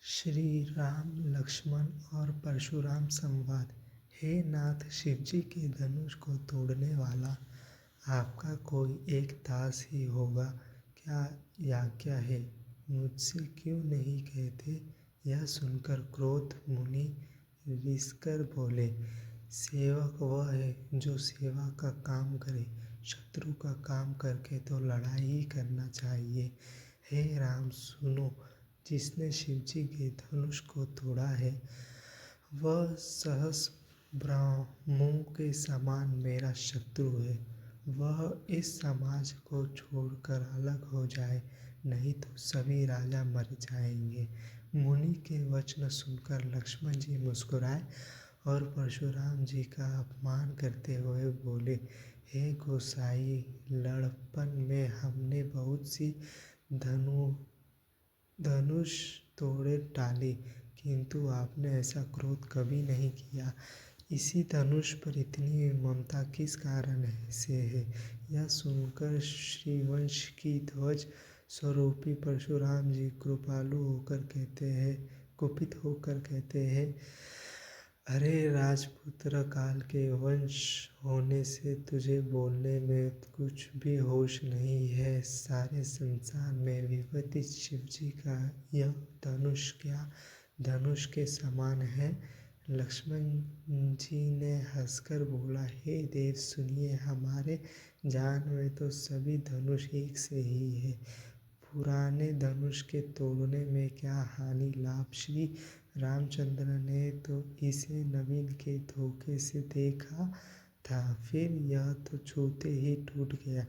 श्री राम लक्ष्मण और परशुराम संवाद। हे नाथ, शिवजी के धनुष को तोड़ने वाला आपका कोई एक दास ही होगा, क्या आज्ञा है? मुझसे क्यों नहीं कहते? यह सुनकर क्रोध मुनि रिसकर बोले, सेवक वह है जो सेवा का काम करे, शत्रु का काम करके तो लड़ाई ही करना चाहिए। हे राम सुनो, जिसने शिवजी के धनुष को तोड़ा है वह सहस्र ब्रह्मों के समान मेरा शत्रु है। वह इस समाज को छोड़कर अलग हो जाए, नहीं तो सभी राजा मर जाएंगे। मुनि के वचन सुनकर लक्ष्मण जी मुस्कुराए और परशुराम जी का अपमान करते हुए बोले, हे गोसाई, लड़पन में हमने बहुत सी धनुष तोड़े डाली, किंतु आपने ऐसा क्रोध कभी नहीं किया। इसी धनुष पर इतनी ममता किस कारण से है? यह सुनकर श्रीवंश की ध्वज स्वरूपी परशुराम जी कुपित होकर कहते हैं, अरे राजपुत्र, काल के वंश होने से तुझे बोलने में कुछ भी होश नहीं है। सारे संसार में विभूति शिवजी का यह धनुष क्या धनुष के समान है? लक्ष्मण जी ने हंसकर बोला, हे देव सुनिए, हमारे जान में तो सभी धनुष एक से ही है। पुराने धनुष के तोड़ने में क्या हानि लाभ? श्री रामचंद्र ने तो इसे नवीन के धोखे से देखा था, फिर यह तो छूते ही टूट गया।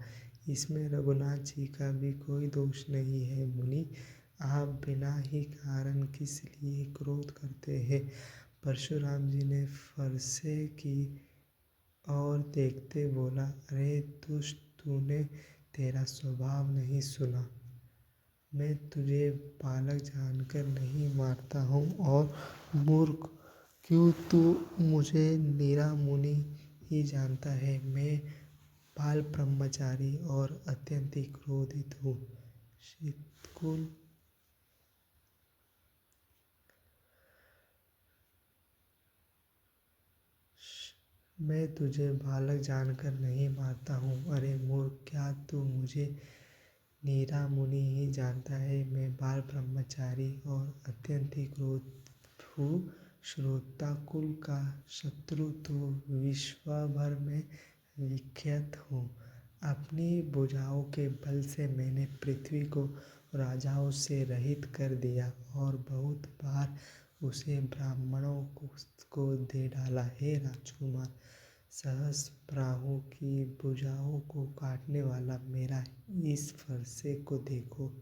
इसमें रघुनाथ जी का भी कोई दोष नहीं है। मुनि, आप बिना ही कारण किस लिए क्रोध करते हैं? परशुराम जी ने फरसे की और देखते बोला, अरे दुष्ट, तूने तेरा स्वभाव नहीं सुना। मैं तुझे बालक जानकर नहीं मारता हूँ और मूर्ख क्यों तू मुझे नीरा मुनि ही जानता है। मैं बाल ब्रह्मचारी और अत्यंत ही क्रोधित हूँ। शीतकुल मैं तुझे बालक जानकर नहीं मारता हूँ। अरे मूर्ख, क्या तू मुझे नीरा मुनि ही जानता है। मैं बाल ब्रह्मचारी और अत्यंत ही क्रोधित हूँ। श्रोता कुल का शत्रु तो विश्व भर में विख्यात हूँ। अपनी भुजाओं के बल से मैंने पृथ्वी को राजाओं से रहित कर दिया और बहुत बार उसे ब्राह्मणों को दे डाला। हे राजकुमार, सहस्त्रबाहु की भुजाओं को काटने वाला मेरा इस फरसे को देखो।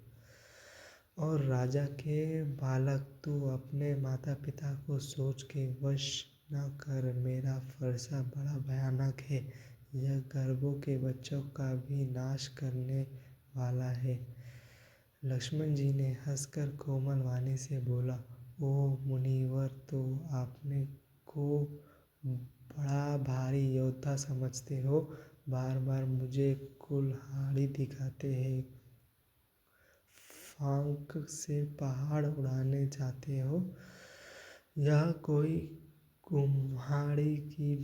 और राजा के बालक, तू अपने माता पिता को सोच के वश न कर। मेरा फरसा बड़ा भयानक है, यह गर्भों के बच्चों का भी नाश करने वाला है। लक्ष्मण जी ने हंसकर कोमल वाणी से बोला, ओ मुनिवर, तो आपने को बड़ा भारी योद्धा समझते हो, बार बार मुझे कुल्हाड़ी दिखाते हैं, फांक से पहाड़ उड़ाने जाते हो। यह कोई कुम्हाड़ी की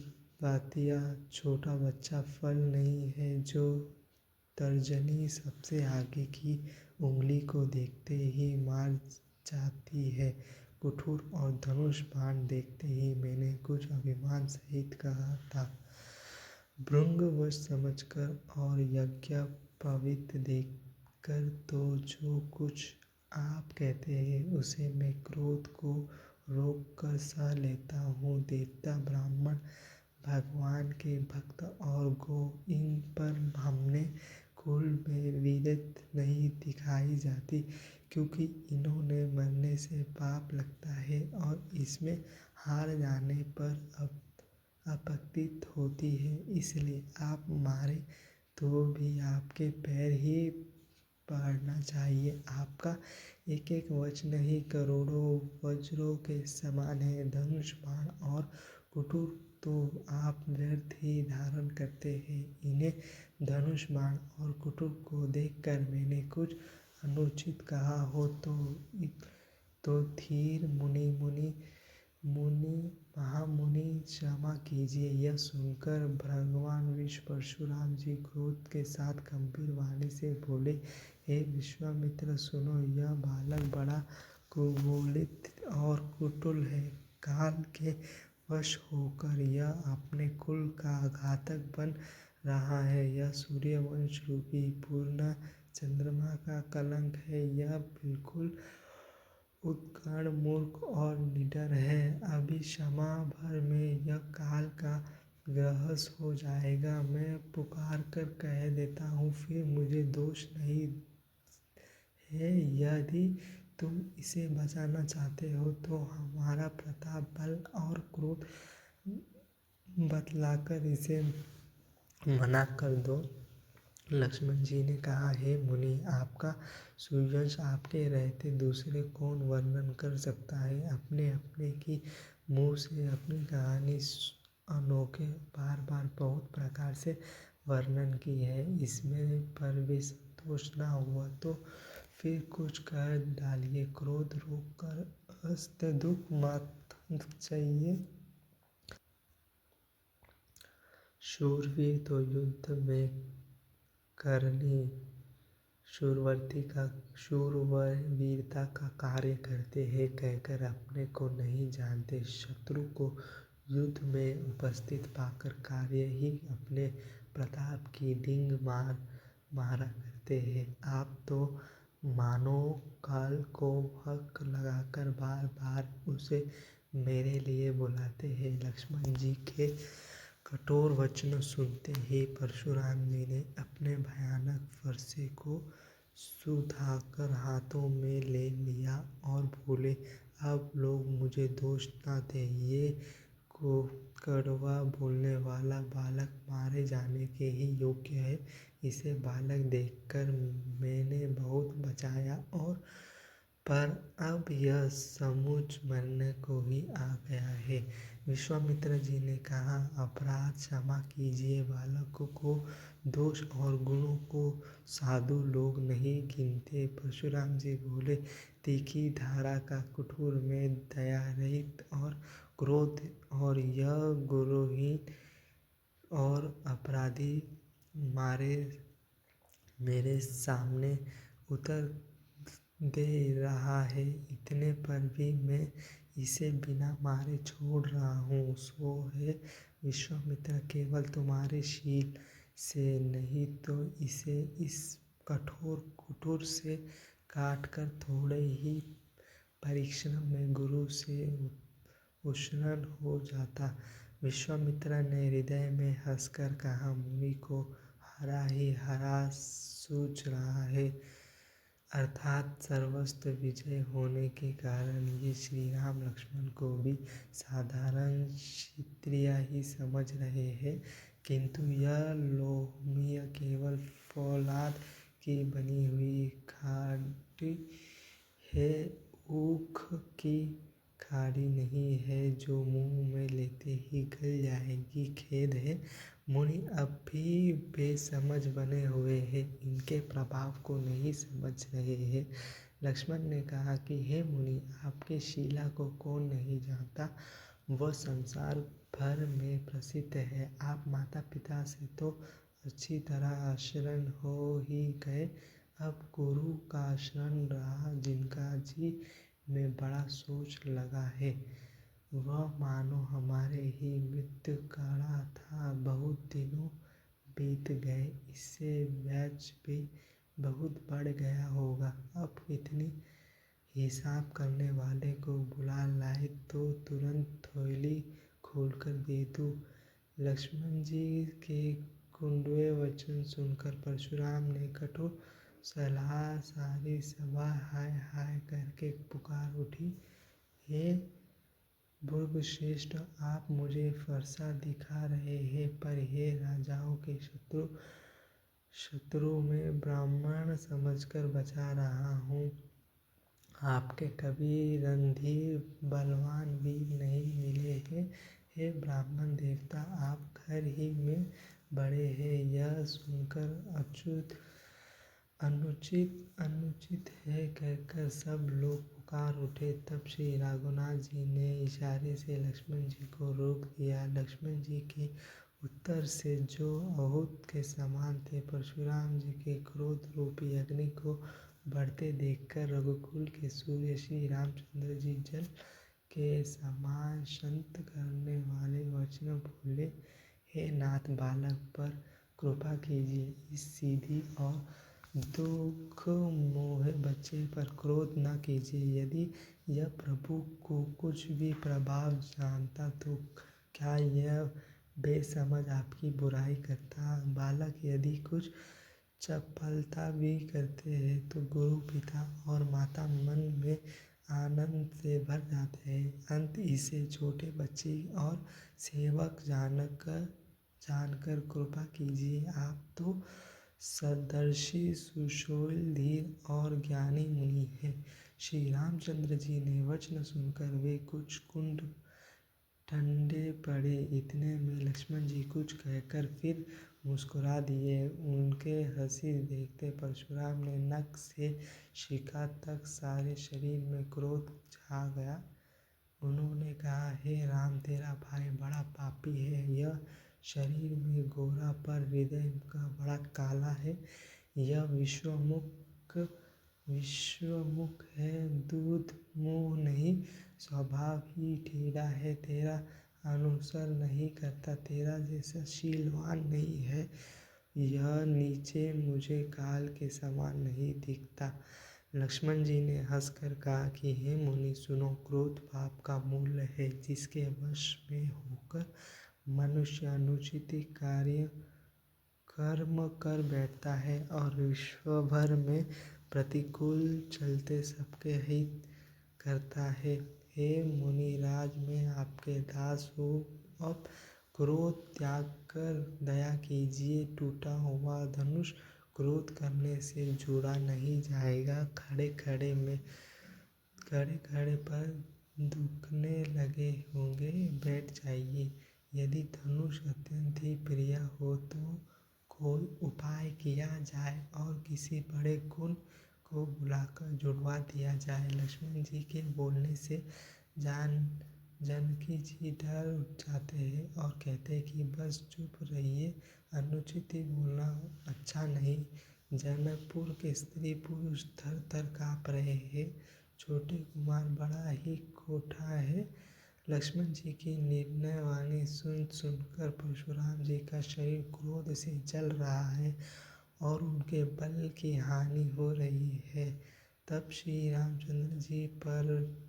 बातिया छोटा बच्चा फल नहीं है जो तर्जनी सबसे आगे की उंगली को देखते ही मार जाती है। कुठूर और धनुष बाण देखते ही मैंने कुछ अभिमान सहित कहा था, भृंगवश समझकर और यज्ञ पवित्र देखकर तो जो कुछ आप कहते हैं उसे मैं क्रोध को रोक कर सह लेता हूँ। देवता, ब्राह्मण, भगवान के भक्त और गो, इन पर हमने कुल में विरत नहीं दिखाई जाती, क्योंकि इन्होंने मरने से पाप लगता है और इसमें हार जाने पर आपत्ति होती है। इसलिए आप मारे तो भी आपके पैर ही पड़ना चाहिए। आपका एक एक वचन ही करोड़ों वज्रों के समान है। धनुष, बाण और कुठूर तो आप व्यर्थ ही धारण करते हैं। इन्हें धनुष, बाण और कुठूर को देखकर मैंने कुछ अनुचित कहा हो तो धीर मुनि महामुनि क्षमा कीजिए। यह सुनकर भगवान विष्णु परशुराम जी क्रोध के साथ गंभीर वाणी से बोले, हे विश्वामित्र सुनो, यह बालक बड़ा कुबोलित और कुटिल है। काल के वश होकर यह अपने कुल का घातक बन रहा है। यह सूर्यवंश रूपी पूर्ण चंद्रमा का कलंक है। यह बिल्कुल उद्दंड मूर्ख और निडर है। अभी क्षमा भर में यह काल का ग्रास हो जाएगा। मैं पुकार कर कह देता हूँ, फिर मुझे दोष नहीं है। यदि तुम इसे बचाना चाहते हो तो हमारा प्रताप, बल और क्रोध बतलाकर इसे मना कर दो। लक्ष्मण जी ने कहा, हे मुनि, आपका सूर्यवंश आपके रहते दूसरे कौन वर्णन कर सकता है। अपने अपने की मुँह से अपनी कहानी अनोखे बार बार बहुत प्रकार से वर्णन की है। इसमें पर भी संतोष न हुआ तो फिर कुछ कह डालिए। क्रोध रोक कर हस्त दुख मत चाहिए। शूरवीर तो युद्ध में करनी शूरवीरता का कार्य करते हैं कहकर अपने को नहीं जानते। शत्रु को युद्ध में उपस्थित पाकर कार्य ही अपने प्रताप की डींग मारा करते हैं। आप तो मानो काल को हक लगाकर बार बार उसे मेरे लिए बुलाते हैं। लक्ष्मण जी के कठोर वचन सुनते ही परशुराम जी ने अपने भयानक फरसे को सुधाकर हाथों में ले लिया और बोले, अब लोग मुझे दोष न दें। ये को कड़वा बोलने वाला बालक मारे जाने के ही योग्य है। इसे बालक देखकर मैंने बहुत बचाया और पर अब यह सचमुच मरने को ही आ गया है। विश्वामित्र जी ने कहा, अपराध क्षमा कीजिए। बालक को दोष और गुणों को साधु लोग नहीं गिनते। परशुराम जी बोले, तीखी धारा का कठोर में दया रहित और क्रोध और यह गुरुहीन और अपराधी मारे मेरे सामने उतर दे रहा है। इतने पर भी मैं इसे बिना मारे छोड़ रहा हूँ। सो है विश्वामित्र, केवल तुम्हारे शील से नहीं तो इसे इस कठोर कुटीर से काटकर थोड़े ही परिश्रम में गुरु से उत्सन्न हो जाता। विश्वामित्र ने हृदय में हंसकर कहा, मुनि को हरा ही हरा सूझ रहा है। अर्थात सर्वस्व विजय होने के कारण ये श्री राम लक्ष्मण को भी साधारण क्षत्रिय ही समझ रहे हैं। किंतु यह लोमड़ी केवल फौलाद की बनी हुई खाड़ी है, ऊख की खाड़ी नहीं है जो मुंह में लेते ही गल जाएगी। खेद है, मुनि अब भी बेसमझ बने हुए हैं, इनके प्रभाव को नहीं समझ रहे हैं। लक्ष्मण ने कहा कि हे मुनि, आपके शीला को कौन नहीं जानता। वह संसार भर में प्रसिद्ध है। आप माता पिता से तो अच्छी तरह आश्रय हो ही गए, अब गुरु का आश्रय रहा जिनका जी में बड़ा सोच लगा है। वह मानो हमारे ही मृत्यु काड़ा था। बहुत दिनों बीत गए, इससे ब्याज भी बहुत बढ़ गया होगा। अब इतनी हिसाब करने वाले को बुला लाए तो तुरंत थैली खोलकर दे दूं। लक्ष्मण जी के कड़वे वचन सुनकर परशुराम ने कठोर सलाह सारी सभा हाय हाय करके पुकार उठी, हे भृगुश्रेष्ठ, आप मुझे फरसा दिखा रहे हैं, पर हे राजाओं के शत्रु में ब्राह्मण समझकर बचा रहा हूँ। आपके कभी रणधीर बलवान वीर नहीं मिले हैं। हे ब्राह्मण देवता, आप घर ही में बड़े हैं। यह सुनकर अनुचित है कहकर सब लोग पुकार उठे। तब श्री रघुनाथ जी ने इशारे से लक्ष्मण जी को रोक दिया। लक्ष्मण जी के उत्तर से जो आहूत के समान थे, परशुराम जी के क्रोध रूपी अग्नि को बढ़ते देखकर रघुकुल के सूर्य श्री रामचंद्र जी जल के समान शांत करने वाले वचन बोले, हे नाथ, बालक पर कृपा कीजिए। इस सीधी और दुख मोहे बच्चे पर क्रोध न कीजिए। यदि यह प्रभु को कुछ भी प्रभाव जानता तो क्या यह बेसमझ आपकी बुराई करता। बालक यदि कुछ चपलता भी करते हैं तो गुरु, पिता और माता मन में आनंद से भर जाते हैं। अंत इसे छोटे बच्चे और सेवक जानकर कृपा कीजिए। आप तो सदर्शी, सुशील, धीर और ज्ञानी मुनि हैं। श्री रामचंद्र जी ने वचन सुनकर वे कुछ कुंड ठंडे पड़े। इतने में लक्ष्मण जी कुछ कहकर फिर मुस्कुरा दिए। उनके हंसी देखते परशुराम ने नख से शिखा तक सारे शरीर में क्रोध छा गया। उन्होंने कहा, हे राम, तेरा भाई बड़ा पापी है। यह शरीर में गोरा पर हृदय का बड़ा काला है। यह विश्वमुख है, दूध मुंह नहीं, स्वभाव ही टेढ़ा है। तेरा अनुसरण नहीं करता, तेरा जैसा शीलवान नहीं है। यह नीचे मुझे काल के समान नहीं दिखता। लक्ष्मण जी ने हंसकर कहा कि हे मुनि, सुनो, क्रोध पाप का मूल है। जिसके वश में होकर मनुष्य अनुचित कर्म कर बैठता है और विश्व भर में प्रतिकूल चलते सबके हित करता है। हे मुनिराज, मैं आपके दास हूँ। अब क्रोध त्याग कर दया कीजिए। टूटा हुआ धनुष क्रोध करने से जुड़ा नहीं जाएगा। खड़े खड़े पर दुखने लगे होंगे, बैठ जाइए। यदि धनुष अत्यंत ही प्रिय हो तो कोई उपाय किया जाए और किसी बड़े गुण को बुलाकर जुड़वा दिया जाए। लक्ष्मण जी के बोलने से जानकी जी डर जाते हैं और कहते हैं कि बस चुप रहिए, अनुचित ही बोलना अच्छा नहीं। जनकपुर के स्त्री पुरुष थर थर काँप रहे हैं। छोटे कुमार बड़ा ही खोटा है। लक्ष्मण जी की निर्णय वाणी सुनकर परशुराम जी का शरीर क्रोध से जल रहा है और उनके बल की हानि हो रही है। तब श्री रामचंद्र जी पर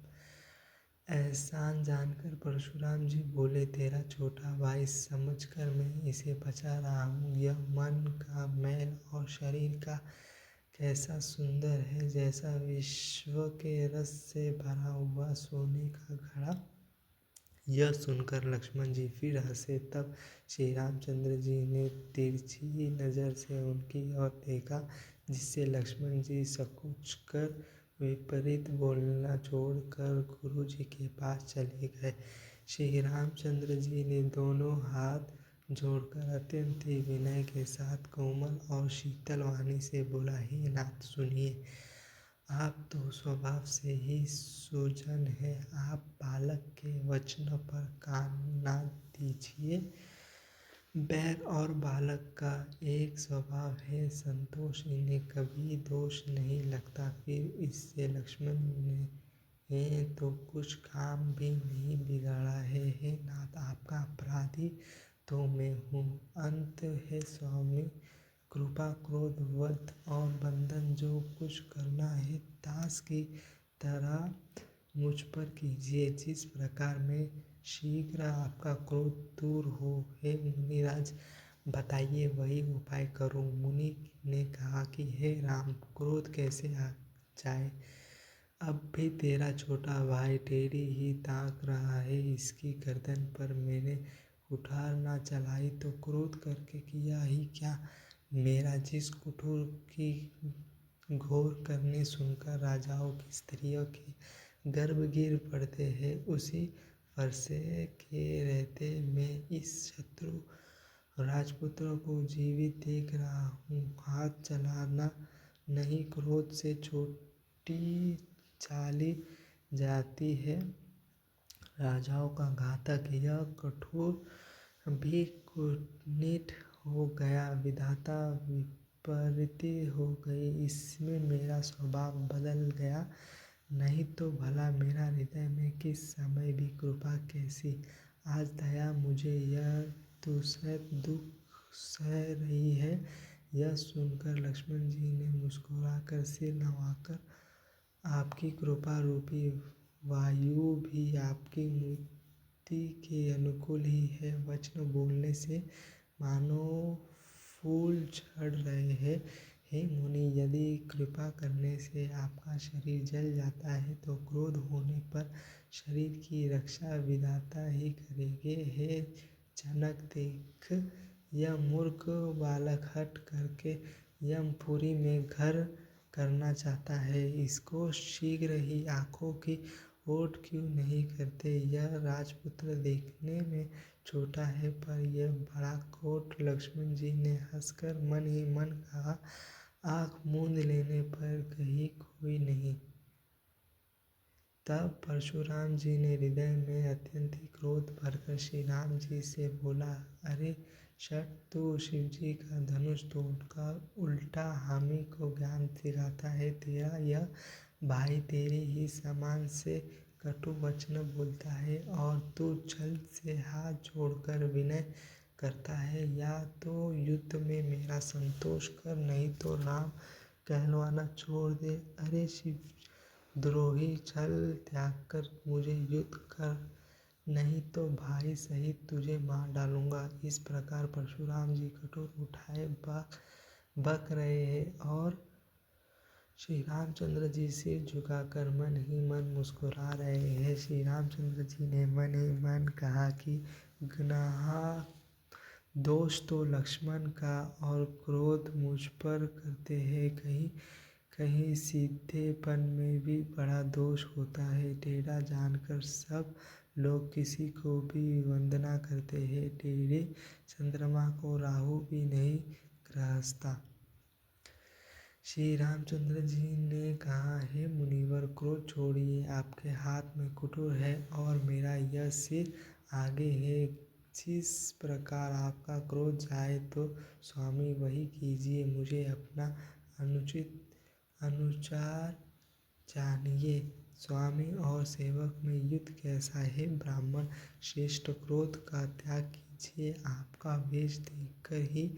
एहसान जानकर परशुराम जी बोले, तेरा छोटा भाई समझकर मैं इसे बचा रहा हूँ। यह मन का मैल और शरीर का कैसा सुंदर है, जैसा विश्व के रस से भरा हुआ सोने का घड़ा। यह सुनकर लक्ष्मण जी फिर हंसे। तब श्री रामचंद्र जी ने तिरछी नज़र से उनकी ओर देखा, जिससे लक्ष्मण जी संकुच कर विपरीत बोलना छोड़कर गुरु जी के पास चले गए। श्री रामचंद्र जी ने दोनों हाथ जोड़कर अत्यंत ही विनय के साथ कोमल और शीतल वाणी से बोला, हे नाथ, सुनिए। आप तो स्वभाव से ही सुजन है। आप बालक के वचन पर कान न दीजिए। बैर और बालक का एक स्वभाव है, संतोष, इन्हें कभी दोष नहीं लगता। फिर इससे लक्ष्मण ने तो कुछ काम भी नहीं बिगाड़ा है। हे नाथ, आपका अपराधी तो मैं हूँ। अंत है स्वामी, कृपा, क्रोध, वध और बंधन जो कुछ करना है दास की तरह मुझ पर कीजिए। जिस प्रकार में शीघ्र आपका क्रोध दूर हो, हे मुनिराज, बताइए, वही उपाय करूं। मुनि ने कहा कि हे राम, क्रोध कैसे आ जाए। अब भी तेरा छोटा भाई टेढ़ी ही ताक रहा है। इसकी गर्दन पर मैंने कुठार न चलाई तो क्रोध करके किया ही क्या। मेरा जिस कुठार की घोर करनी सुनकर राजाओं की स्त्रियों के गर्भ गिर पड़ते हैं, उसी फरसे के रहते मैं इस शत्रु राजपुत्र को जीवित देख रहा हूँ। हाथ चलाना नहीं, क्रोध से छोटी चाली जाती है। राजाओं का घातक यह कठोर भी कुनीत हो गया, विधाता विपरीत हो गई, इसमें मेरा स्वभाव बदल गया। नहीं तो भला मेरा हृदय में किस समय भी कृपा कैसी। आज दया मुझे यह दुस्सह दुख सह रही है। यह सुनकर लक्ष्मण जी ने मुस्कुराकर सिर नवाकर, आपकी कृपा रूपी वायु भी आपकी मूर्ति के अनुकूल ही है। वचन बोलने से मानो फूल झड़ रहे हैं। हे मुनि, यदि कृपा करने से आपका शरीर जल जाता है तो क्रोध होने पर शरीर की रक्षा विधाता ही करेंगे। हे जनक, देख, यह मूर्ख बालक हठ करके यमपुरी में घर करना चाहता है। इसको शीघ्र ही आँखों की ओट क्यों नहीं करते। यह राजपुत्र देखने में छोटा है पर यह बड़ा कोट। लक्ष्मण जी ने हंसकर मन ही मन कहा, आँख मूंद लेने पर कहीं कोई नहीं। तब परशुराम जी ने हृदय में अत्यंत क्रोध भरकर श्री राम जी से बोला, अरे शठ, तू शिव जी का धनुष तोड़कर उल्टा हामी को ज्ञान सिखाता है। तेरा यह भाई तेरे ही समान से कटु वचन बोलता है और तू छल से हाथ जोड़कर विनय करता है। या तो युद्ध में मेरा संतोष कर, नहीं तो राम कहलवाना छोड़ दे। अरे शिव द्रोही, छल त्याग कर मुझे युद्ध कर, नहीं तो भाई सहित तुझे मार डालूंगा। इस प्रकार परशुराम जी कठोर उठाए बक रहे हैं और श्री रामचंद्र जी सिर झुकाकर मन ही मन मुस्कुरा रहे हैं। श्री रामचंद्र जी ने मन ही मन कहा कि गनाह दोष तो लक्ष्मण का और क्रोध मुझ पर करते हैं। कहीं कहीं सीधेपन में भी बड़ा दोष होता है। टेढ़ा जानकर सब लोग किसी को भी वंदना करते हैं। टेढ़े चंद्रमा को राहु भी नहीं ग्रहस्ता। श्री रामचंद्र जी ने कहा, हे मुनिवर, क्रोध छोड़िए, आपके हाथ में कुटुर है और मेरा यह सिर आगे है। जिस प्रकार आपका क्रोध जाए तो स्वामी वही कीजिए। मुझे अपना अनुचित अनुचार जानिए। स्वामी और सेवक में युद्ध कैसा है। ब्राह्मण श्रेष्ठ, क्रोध का त्याग कीजिए। आपका वेश देखकर ही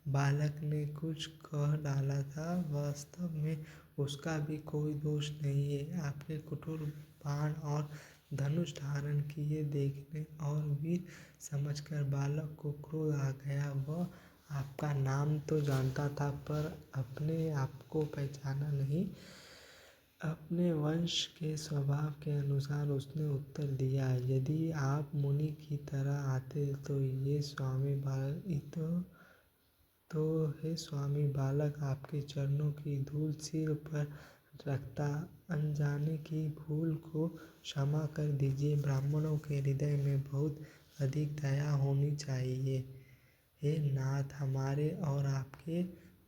बालक ने कुछ कह डाला था, वास्तव में उसका भी कोई दोष नहीं है। आपके कठोर बाण और धनुष धारण किए देखने और वीर समझकर बालक को क्रोध आ गया। वह आपका नाम तो जानता था पर अपने आप को पहचाना नहीं। अपने वंश के स्वभाव के अनुसार उसने उत्तर दिया, यदि आप मुनि की तरह आते तो ये स्वामी हे स्वामी, बालक आपके चरणों की धूल सिर पर रखता। अनजाने की भूल को क्षमा कर दीजिए। ब्राह्मणों के हृदय में बहुत अधिक दया होनी चाहिए। हे नाथ, हमारे और आपके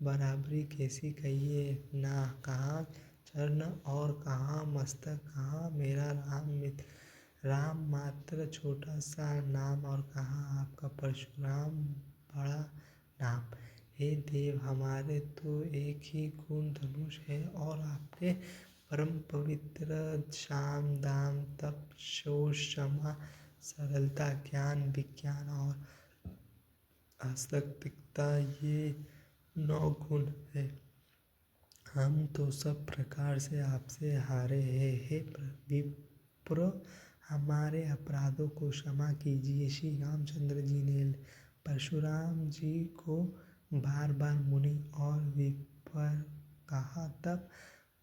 बराबरी कैसी कहिए ना। कहाँ चरण और कहाँ मस्तक, कहाँ मेरा राम मात्र छोटा सा नाम और कहाँ आपका परशुराम बड़ा नाम। हे देव, हमारे तो एक ही गुण धनुष है और आपके परम पवित्र साम दाम तप शोष क्षमा सरलता ज्ञान विज्ञान और आस्तिकता, ये 9 गुण है। हम तो सब प्रकार से आपसे हारे हैं। हे विप्र, हमारे अपराधों को क्षमा कीजिए। श्री रामचंद्र जी ने परशुराम जी को बार बार मुनि और विप्र कहा। तब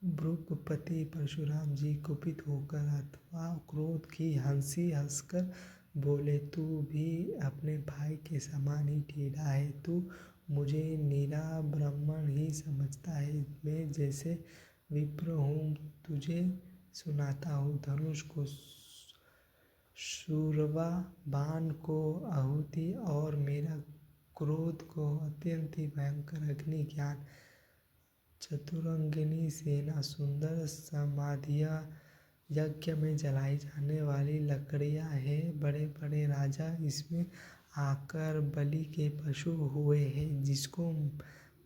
भृगुपति परशुराम जी कुपित होकर अथवा क्रोध की हंसी हंसकर बोले, तू भी अपने भाई के समान ही टेढ़ा है। तू मुझे निरा ब्राह्मण ही समझता है। मैं जैसे विप्र हूँ, तुझे सुनाता हूँ। धनुष को शूरवा, बाण को आहुति और मेरा क्रोध को अत्यंत ही भयंकर अग्नि, ज्ञान चतुरंगिनी सेना, सुंदर समाधियाँ, यज्ञ में जलाई जाने वाली लकड़ियाँ हैं। बड़े बड़े राजा इसमें आकर बलि के पशु हुए हैं, जिसको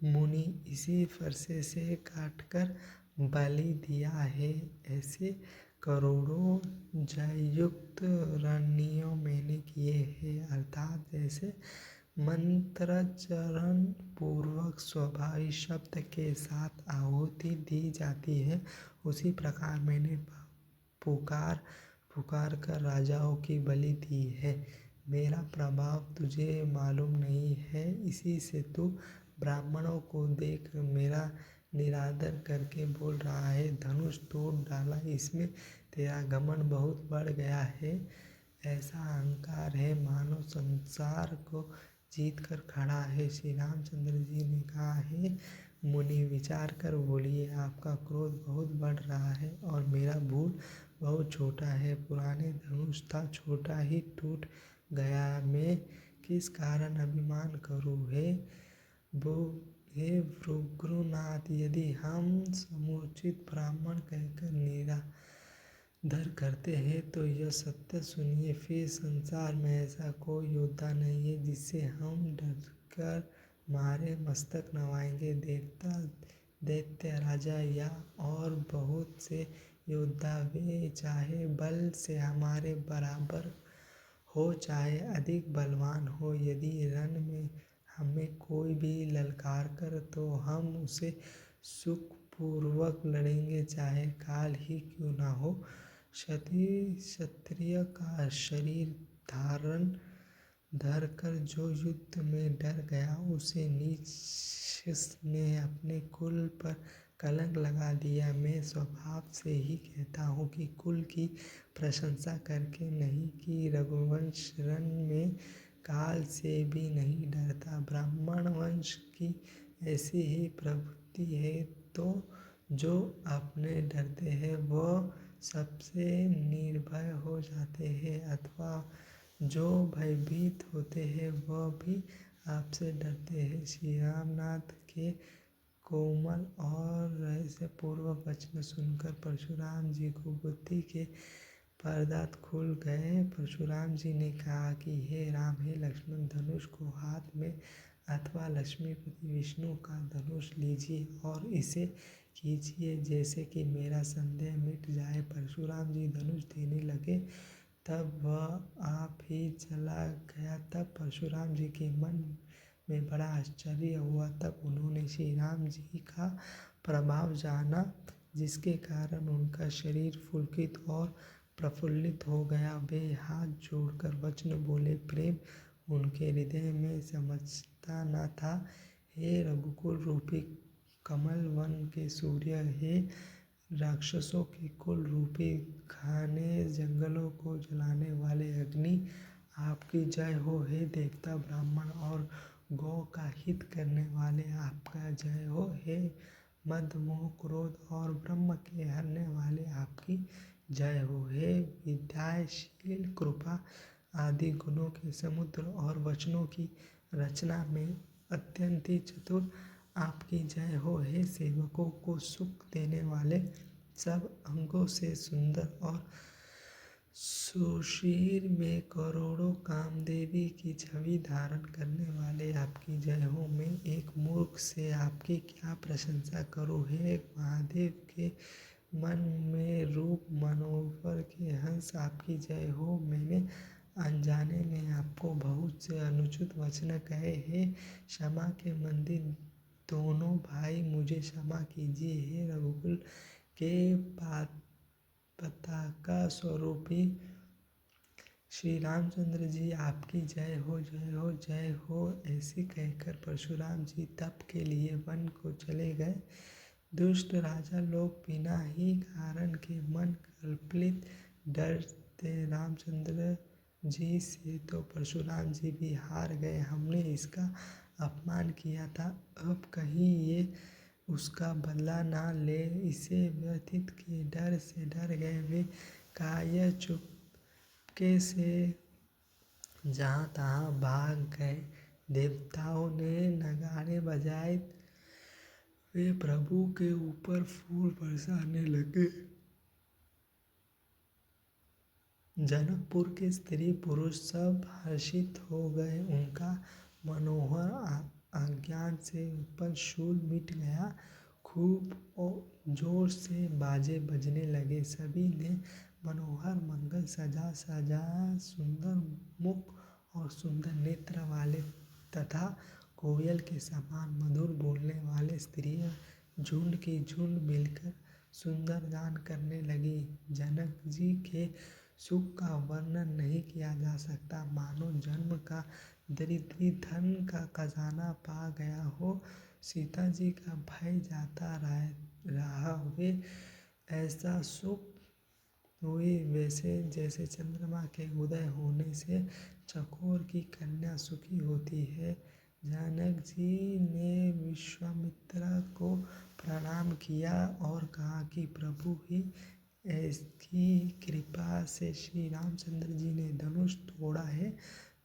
मुनि इसी फरसे से काटकर बलि दिया है। ऐसे करोड़ों जययुक्त रणनियों मैंने किए हैं। अर्थात जैसे मंत्रोच्चारण पूर्वक स्वाभाविक शब्द के साथ आहुति दी जाती है, उसी प्रकार मैंने पुकार पुकार कर राजाओं की बलि दी है। मेरा प्रभाव तुझे मालूम नहीं है, इसी से तू ब्राह्मणों को देख मेरा निरादर करके बोल रहा है। धनुष तोड़ डाला, इसमें तेरा घमंड बहुत बढ़ गया है। ऐसा अहंकार है मानो संसार को जीत कर खड़ा है। श्री रामचंद्र जी ने कहा है, मुनि विचार कर बोलिए, आपका क्रोध बहुत बढ़ रहा है और मेरा भूल बहुत छोटा है। पुराने धनुष था, छोटा ही टूट गया। मैं किस कारण अभिमान करूँ? हे भृगुनाथ, यदि हम समुचित ब्राह्मण कहकर निरादर करते हैं तो यह सत्य सुनिए, फिर संसार में ऐसा कोई योद्धा नहीं है जिससे हम डरकर मारे मस्तक नवाएंगे। देवता, दैत्य, राजा या और बहुत से योद्धा, वे चाहे बल से हमारे बराबर हो चाहे अधिक बलवान हो, यदि रण में हमें कोई भी ललकार कर तो हम उसे सुखपूर्वक लड़ेंगे, चाहे काल ही क्यों न हो। क्षत्रिय का शरीर धारण धर कर जो युद्ध में डर गया, उसे नीच ने अपने कुल पर कलंक लगा दिया। मैं स्वभाव से ही कहता हूँ कि कुल की प्रशंसा करके नहीं, कि रघुवंश रण में काल से भी नहीं डरता। ब्राह्मण वंश की ऐसी ही प्रवृत्ति है, तो जो अपने डरते हैं वह सबसे निर्भय हो जाते हैं, अथवा जो भयभीत होते हैं वह भी आपसे डरते हैं। श्री रामनाथ के कोमल और रहस्यपूर्ण वचन सुनकर परशुराम जी को बुद्धि के परदात खुल गए। परशुराम जी ने कहा कि हे राम, हे लक्ष्मण, धनुष को हाथ में अथवा लक्ष्मीपति विष्णु का धनुष लीजिए और इसे कीजिए जैसे कि मेरा संदेह मिट जाए। परशुराम जी धनुष देने लगे, तब वह आप ही चला गया। तब परशुराम जी के मन में बड़ा आश्चर्य हुआ। तब उन्होंने श्री राम जी का प्रभाव जाना, जिसके कारण उनका शरीर पुलकित और प्रफुल्लित हो गया। वे हाथ जोड़कर वचन बोले, प्रेम उनके हृदय में समझता न था। हे रघुकुल रूपी कमल वन के सूर्य, हे राक्षसों के कुल रूपी घने जंगलों को जलाने वाले अग्नि, आपकी जय हो। हे देवता, ब्राह्मण और गौ का हित करने वाले, आपका जय हो। हे मद, मोह, क्रोध और ब्रह्म के हरने वाले, आपकी जय हो। हे विद्याशील, कृपा आदि गुणों के समुद्र और वचनों की रचना में अत्यंत ही चतुर, आपकी जय हो। हे सेवकों को सुख देने वाले, सब अंगों से सुंदर और सुशीर में करोड़ों कामदेवी की छवि धारण करने वाले, आपकी जय हो। मैं एक मूर्ख से आपकी क्या प्रशंसा करूं? हे महादेव के मन में रूप मनोहर के हंस, आपकी जय हो। मैंने अनजाने में आपको बहुत से अनुचित वचन कहे हैं। क्षमा के मंदिर दोनों भाई, मुझे क्षमा कीजिए। हे रघुकुल के पताका स्वरूपी श्री रामचंद्र जी, आपकी जय हो, जय हो, जय हो। ऐसी कहकर परशुराम जी तप के लिए वन को चले गए। दुष्ट राजा लोग बिना ही कारण के मन कल्पित डरते रामचंद्र जी से, तो परशुराम जी भी हार गए। हमने इसका अपमान किया था, अब कहीं ये उसका बदला ना ले, इसे व्यथित के डर से डर गए। वे काया चुपके से जहाँ तहाँ भाग गए। देवताओं ने नगाड़े बजाए, वे प्रभु के ऊपर फूल बरसाने लगे। जनकपुर के स्त्री पुरुष सब हर्षित हो गए। उनका मनोहर अज्ञान से उत्पन्न शूल मिट गया। खूब जोर से बाजे बजने लगे। सभी ने मनोहर मंगल सजा सजा सुंदर मुख और सुंदर नेत्र वाले तथा कोयल के समान मधुर बोलने वाले स्त्रियां झुंड की झुंड मिलकर सुंदर गान करने लगी। जनक जी के सुख का वर्णन नहीं किया जा सकता, मानो जन्म का दरिद्री धन का खजाना पा गया हो। सीता जी का भय जाता रहा। वे ऐसा सुख हुई वैसे जैसे चंद्रमा के उदय होने से चकोर की कन्या सुखी होती है। जनक जी ने विश्वामित्र को प्रणाम किया और कहा कि प्रभु ही की कृपा से श्री रामचंद्र जी ने धनुष तोड़ा है।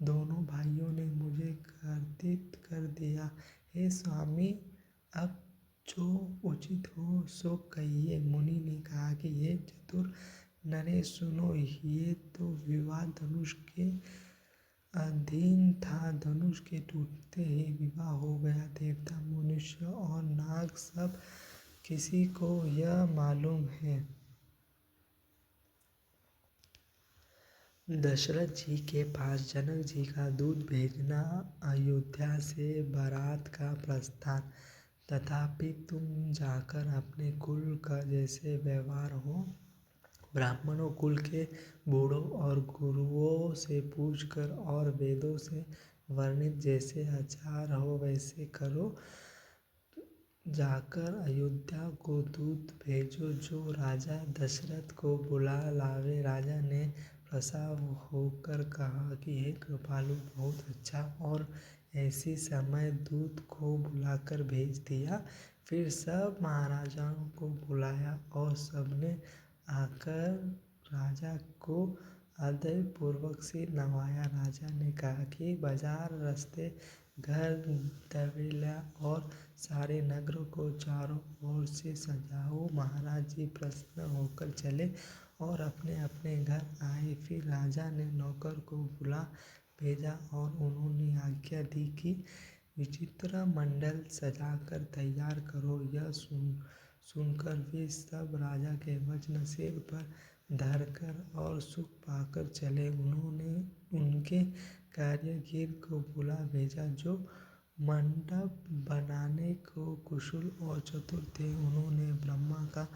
दोनों भाइयों ने मुझे कर्तित कर दिया। हे स्वामी, अब जो उचित हो सो कहिए। मुनि ने कहा कि हे चतुर नरेश, सुनो, ये तो विवाह धनुष के अधीन था। धनुष के टूटते ही विवाह हो गया। देवता, मनुष्य और नाग सब किसी को यह मालूम है। दशरथ जी के पास जनक जी का दूत भेजना, अयोध्या से बारात का प्रस्थान। तथापि तुम जाकर अपने कुल का जैसे व्यवहार हो, ब्राह्मणों कुल के बूढ़ों और गुरुओं से पूछकर और वेदों से वर्णित जैसे आचार हो वैसे करो। जाकर अयोध्या को दूत भेजो जो राजा दशरथ को बुला लावे। राजा ने प्रसन्न होकर कहा कि हे कृपालु, बहुत अच्छा। और ऐसी समय दूत को बुलाकर भेज दिया। फिर सब महाराजाओं को बुलाया और सबने आकर राजा को आदर पूर्वक से नवाया। राजा ने कहा कि बाजार, रास्ते, घर, दवेला और सारे नगर को चारों ओर से सजाओ। महाराज जी प्रसन्न होकर चले और अपने अपने घर आए। फिर राजा ने नौकर को बुला भेजा और उन्होंने आज्ञा दी कि विचित्र मंडल सजाकर तैयार करो। यह सुनकर वे सब राजा के वचन सिर पर धरकर और सुख पाकर चले। उन्होंने उनके कारीगर को बुला भेजा जो मंडप बनाने को कुशल और चतुर थे। उन्होंने ब्रह्मा का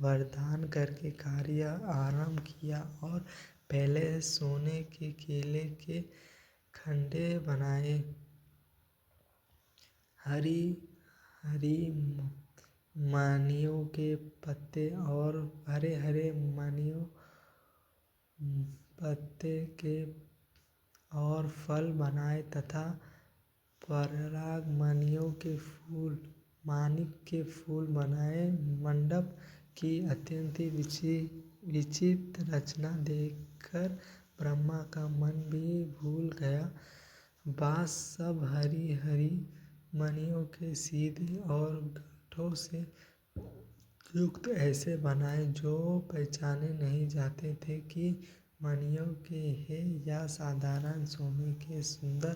वरदान करके कार्य आरंभ किया और पहले सोने के केले के खंडे बनाए। हरी हरी मानियों के पत्ते और हरे हरे मानियों पत्ते के और फल बनाए तथा पराग मानियों के फूल, मानिक के फूल बनाए। मंडप की अत्यंत विचित्र रचना देखकर ब्रह्मा का मन भी भूल गया। बाँस सब हरी हरी मणियों के सीधे और गांठों से युक्त ऐसे बनाए जो पहचाने नहीं जाते थे कि मणियों के हैं या साधारण सोने के। सुंदर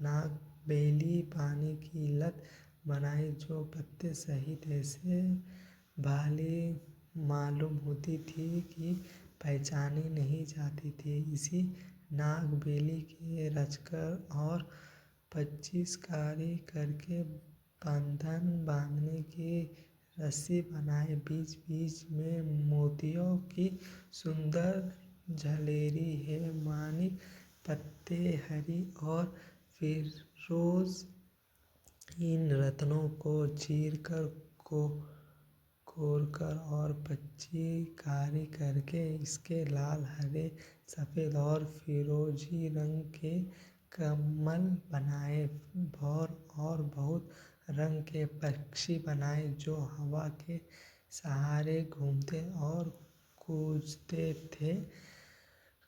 नाग बेली पानी की लत बनाई जो पत्ते सहित ऐसे भाली मालूम होती थी कि पहचानी नहीं जाती थी। इसी नाग बेली के रचकर और 25 कार्य करके बंधन बांधने की रस्सी बनाए। बीच बीच में मोतियों की सुंदर झलेरी है। मानिक पत्ते हरी और फिरोज इन रत्नों को चीरकर कोरकर और 25 कार्य करके इसके लाल, हरे, सफेद और फिरोजी रंग के कमल बनाए। और बहुत रंग के पक्षी बनाए जो हवा के सहारे घूमते और कूदते थे।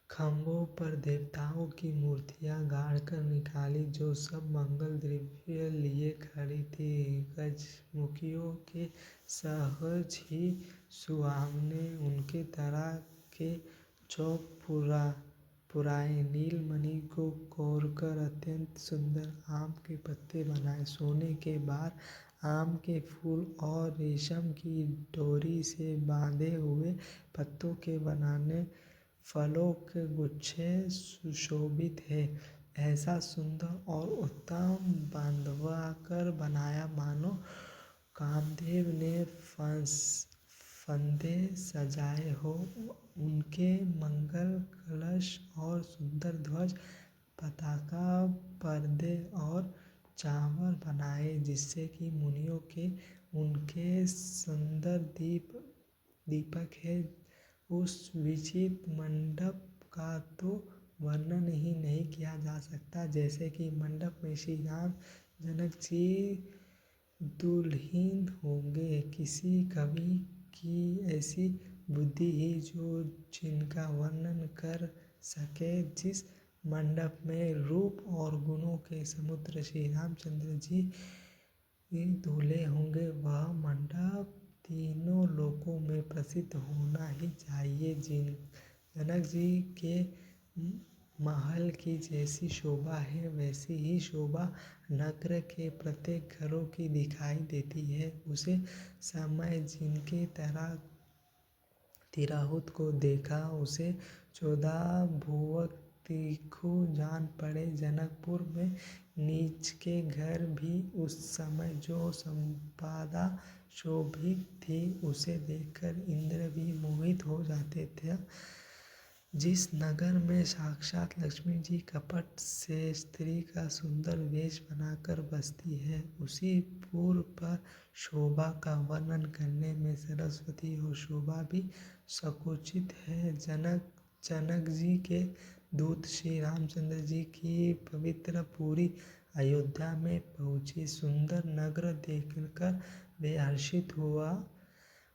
खंभों पर देवताओं की मूर्तियां गाड़कर निकाली जो सब मंगल द्रव्य लिए खड़ी थी। गजमुखियों के सहज ही सुहावने उनके तरह के चौक पुराए नीलमणि को कोरकर अत्यंत सुंदर आम के पत्ते बनाए। सोने के बार, आम के फूल और रेशम की डोरी से बांधे हुए पत्तों के बनाने फलों के गुच्छे सुशोभित है। ऐसा सुंदर और उत्तम बांधवाकर बनाया मानो कामदेव ने फंदे सजाए हो। उनके मंगल कलश और सुंदर ध्वज, पताका, पर्दे और चावर बनाए, जिससे कि मुनियों के उनके सुंदर दीपक है। उस विचित्र मंडप का तो वर्णन ही नहीं किया जा सकता। जैसे कि मंडप में श्री राम जनक जी दुल्हीन होंगे। किसी कवि की ऐसी बुद्धि ही जो जिनका वर्णन कर सके। जिस मंडप में रूप और गुणों के समुद्र श्री रामचंद्र जी दूल्हे होंगे, वह मंडप तीनों लोकों में प्रसिद्ध होना ही चाहिए। जनक जी के महल की जैसी शोभा है, वैसी ही शोभा नगर के प्रत्येक घरों की दिखाई देती है। उसे समय जिनके तिराहुत को देखा, उसे 14 भुवन तीखू जान पड़े। जनकपुर में नीच के घर भी उस समय जो संपदा शोभित थी, उसे देखकर इंद्र भी मोहित हो जाते थे। जिस नगर में साक्षात लक्ष्मी जी कपट से स्त्री का सुंदर वेश बनाकर बसती है, उसी पुर पर शोभा का वर्णन करने में सरस्वती और शोभा भी संकुचित है। जनक जी के दूत श्री रामचंद्र जी की पवित्र पुरी अयोध्या में पहुँचे। सुंदर नगर देखकर वे हर्षित हुआ।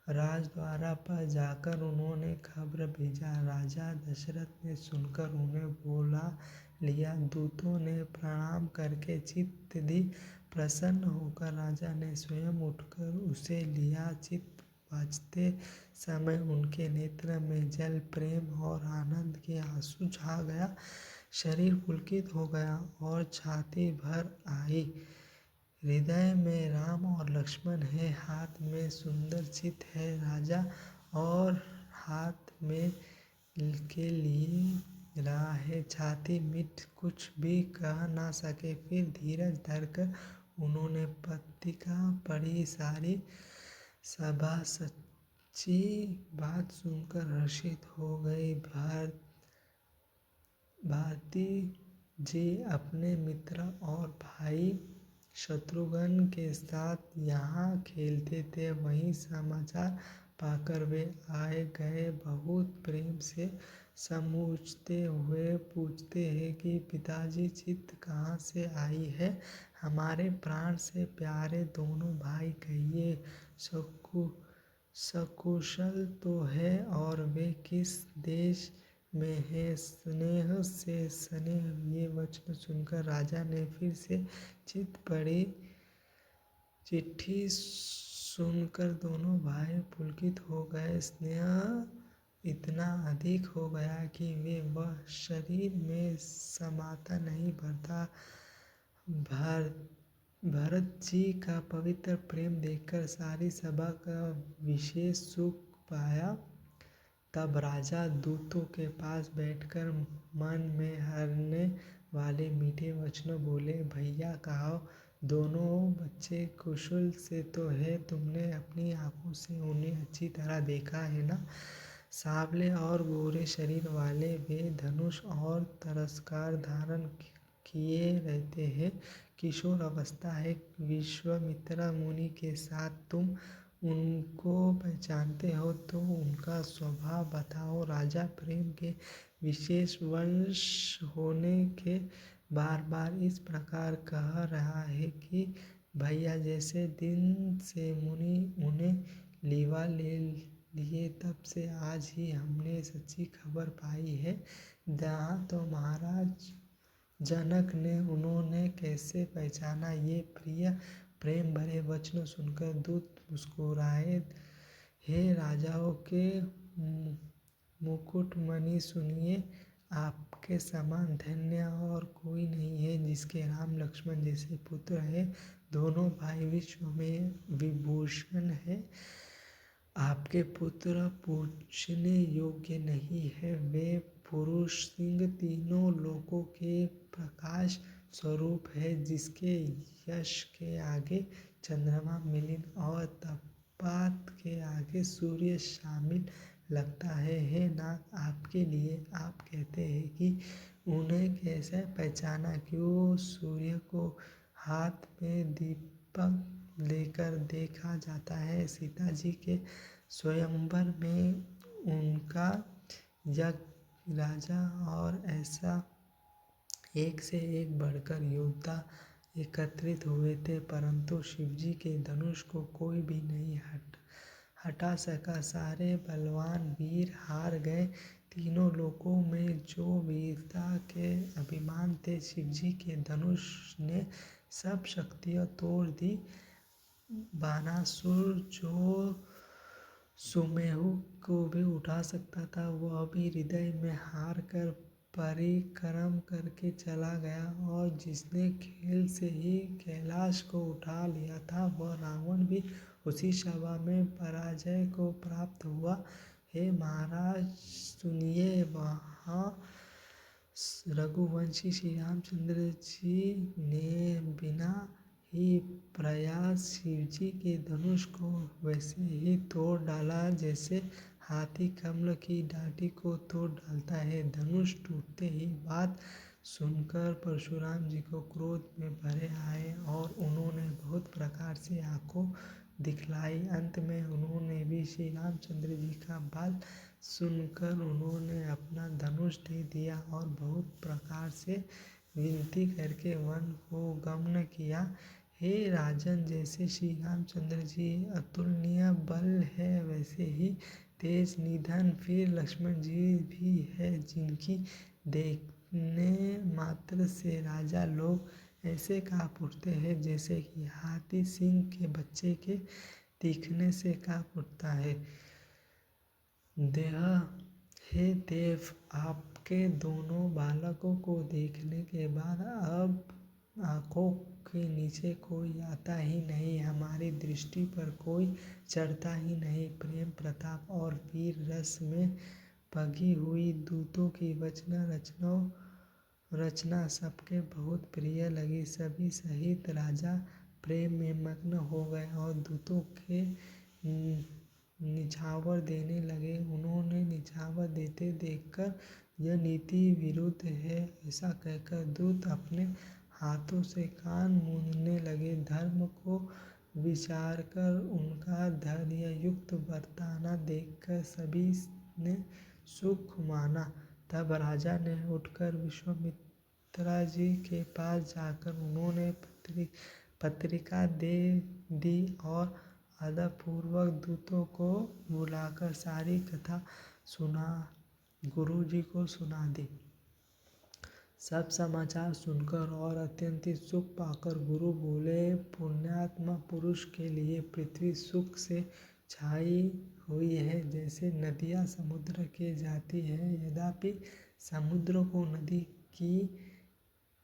राजद्वार पर जाकर उन्होंने खबर भेजा। राजा दशरथ ने सुनकर उन्हें बुला लिया। दूतों ने प्रणाम करके चित्त दी। प्रसन्न होकर राजा ने स्वयं उठकर उसे लिया। चित्त बाजते समय उनके नेत्र में जल, प्रेम और आनंद के आंसू छा गया। शरीर पुलकित हो गया और छाती भर आई। हृदय में राम और लक्ष्मण है, हाथ में सुंदर चित है राजा, और हाथ में के लिए रहा है। छाती मिट कुछ भी कह ना सके। फिर धीरज धरकर उन्होंने पत्रिका पढ़ी। सारी सभा सच्ची बात सुनकर हर्षित हो गई। भारती जी अपने मित्र और भाई शत्रुघ्न के साथ यहाँ खेलते थे। वहीं समाचार पाकर वे आए गए। बहुत प्रेम से समझते हुए पूछते हैं कि पिताजी, चित्त कहाँ से आई है? हमारे प्राण से प्यारे दोनों भाई कहिए, सकुशल तो है, और वे किस देश में है? स्नेह से स्नेह। ये वचन सुनकर राजा ने फिर से चित पढ़ी। चिट्ठी सुनकर दोनों भाई पुलकित हो गए। स्नेह इतना अधिक हो गया कि वे वह शरीर में समाता नहीं। भरत जी का पवित्र प्रेम देखकर सारी सभा का विशेष सुख पाया। तब राजा दूतों के पास बैठकर मन में हरने वाले मीठे वचन बोले। भैया कहो, दोनों बच्चे कुशल से तो है? तुमने अपनी आंखों से उन्हें अच्छी तरह देखा है ना? सांवले और गोरे शरीर वाले वे धनुष और तरस्कार धारण किए रहते हैं। किशोर अवस्था है। विश्वामित्र मुनि के साथ तुम उनको पहचानते हो तो उनका स्वभाव बताओ। राजा प्रेम के विशेष वश होने के बार बार इस प्रकार कह रहा है कि भैया, जैसे दिन से मुनि उन्हें लीवा ले लिए, तब से आज ही हमने सच्ची खबर पाई है। यहाँ तो महाराज जनक ने उन्होंने कैसे पहचाना? ये प्रिय प्रेम भरे वचन सुनकर दूत मुस्कुराए। हे राजाओं के मुकुटमणि सुनिए, आपके समान धन्य और कोई नहीं है, जिसके राम लक्ष्मण जैसे पुत्र है। दोनों भाई विश्व में विभूषण है। आपके पुत्र पूछने योग्य नहीं है। वे पुरुष सिंह तीनों लोकों के प्रकाश स्वरूप है, जिसके यश के आगे चंद्रमा मिलिन और तपात के आगे सूर्य शामिल लगता है। हे नाथ, आपके लिए आप कहते हैं कि उन्हें कैसे पहचाना, क्यों सूर्य को हाथ में दीपक लेकर देखा जाता है। सीता जी के स्वयंवर में उनका यज्ञ राजा और ऐसा एक से एक बढ़कर योद्धा एकत्रित हुए थे, परंतु शिवजी के धनुष को कोई भी नहीं हटा सका। सारे बलवान वीर हार गए। तीनों लोकों में जो वीरता के अभिमान थे, शिवजी के धनुष ने सब शक्तियाँ तोड़ दी। बानासुर जो सुमेरु को भी उठा सकता था, वह भी हृदय में हार कर परिक्रम करके चला गया, और जिसने खेल से ही कैलाश को उठा लिया था, वह रावण भी उसी सभा में पराजय को प्राप्त हुआ। हे महाराज सुनिए, वहाँ रघुवंशी श्री रामचंद्र जी ने बिना ही प्रयास शिवजी के धनुष को वैसे ही तोड़ डाला, जैसे हाथी कमल की डांडी को तोड़ डालता है। धनुष टूटते ही बात सुनकर परशुराम जी को क्रोध में भरे आए और उन्होंने बहुत प्रकार से आंखों दिखलाई। अंत में उन्होंने भी श्री रामचंद्र जी का बात सुनकर उन्होंने अपना धनुष दे दिया और बहुत प्रकार से विनती करके वन को गमन किया। हे राजन, जैसे श्री रामचंद्र जी अतुलनीय बल है, वैसे ही तेज निधन फिर लक्ष्मण जी भी है, जिनकी देखने मात्र से राजा लोग ऐसे काँप उठते हैं, जैसे कि हाथी सिंह के बच्चे के दिखने से काँप उठता है। हे देव, आपके दोनों बालकों को देखने के बाद अब आँखों के नीचे कोई आता ही नहीं, हमारी दृष्टि पर कोई चढ़ता ही नहीं। प्रेम प्रताप और वीर रस में पगी हुई दूतों की रचना सबके बहुत प्रिय लगी। सभी सहित राजा प्रेम में मग्न हो गए और दूतों के निछावर देने लगे। उन्होंने निछावर देते देखकर यह नीति विरुद्ध है ऐसा कहकर दूत अपने हाथों से कान मूंदने लगे। धर्म को विचार कर उनका धैर्ययुक्त बरताना देखकर सभी ने सुख माना। तब राजा ने उठकर विश्वामित्रा जी के पास जाकर उन्होंने पत्रिका दे दी और आदरपूर्वक दूतों को बुलाकर सारी कथा गुरु जी को सुना दी। सब समाचार सुनकर और अत्यंत सुख पाकर गुरु बोले, पुण्यात्मा पुरुष के लिए पृथ्वी सुख से छाई हुई है, जैसे नदियाँ समुद्र के जाती है। यद्यपि समुद्र को नदी की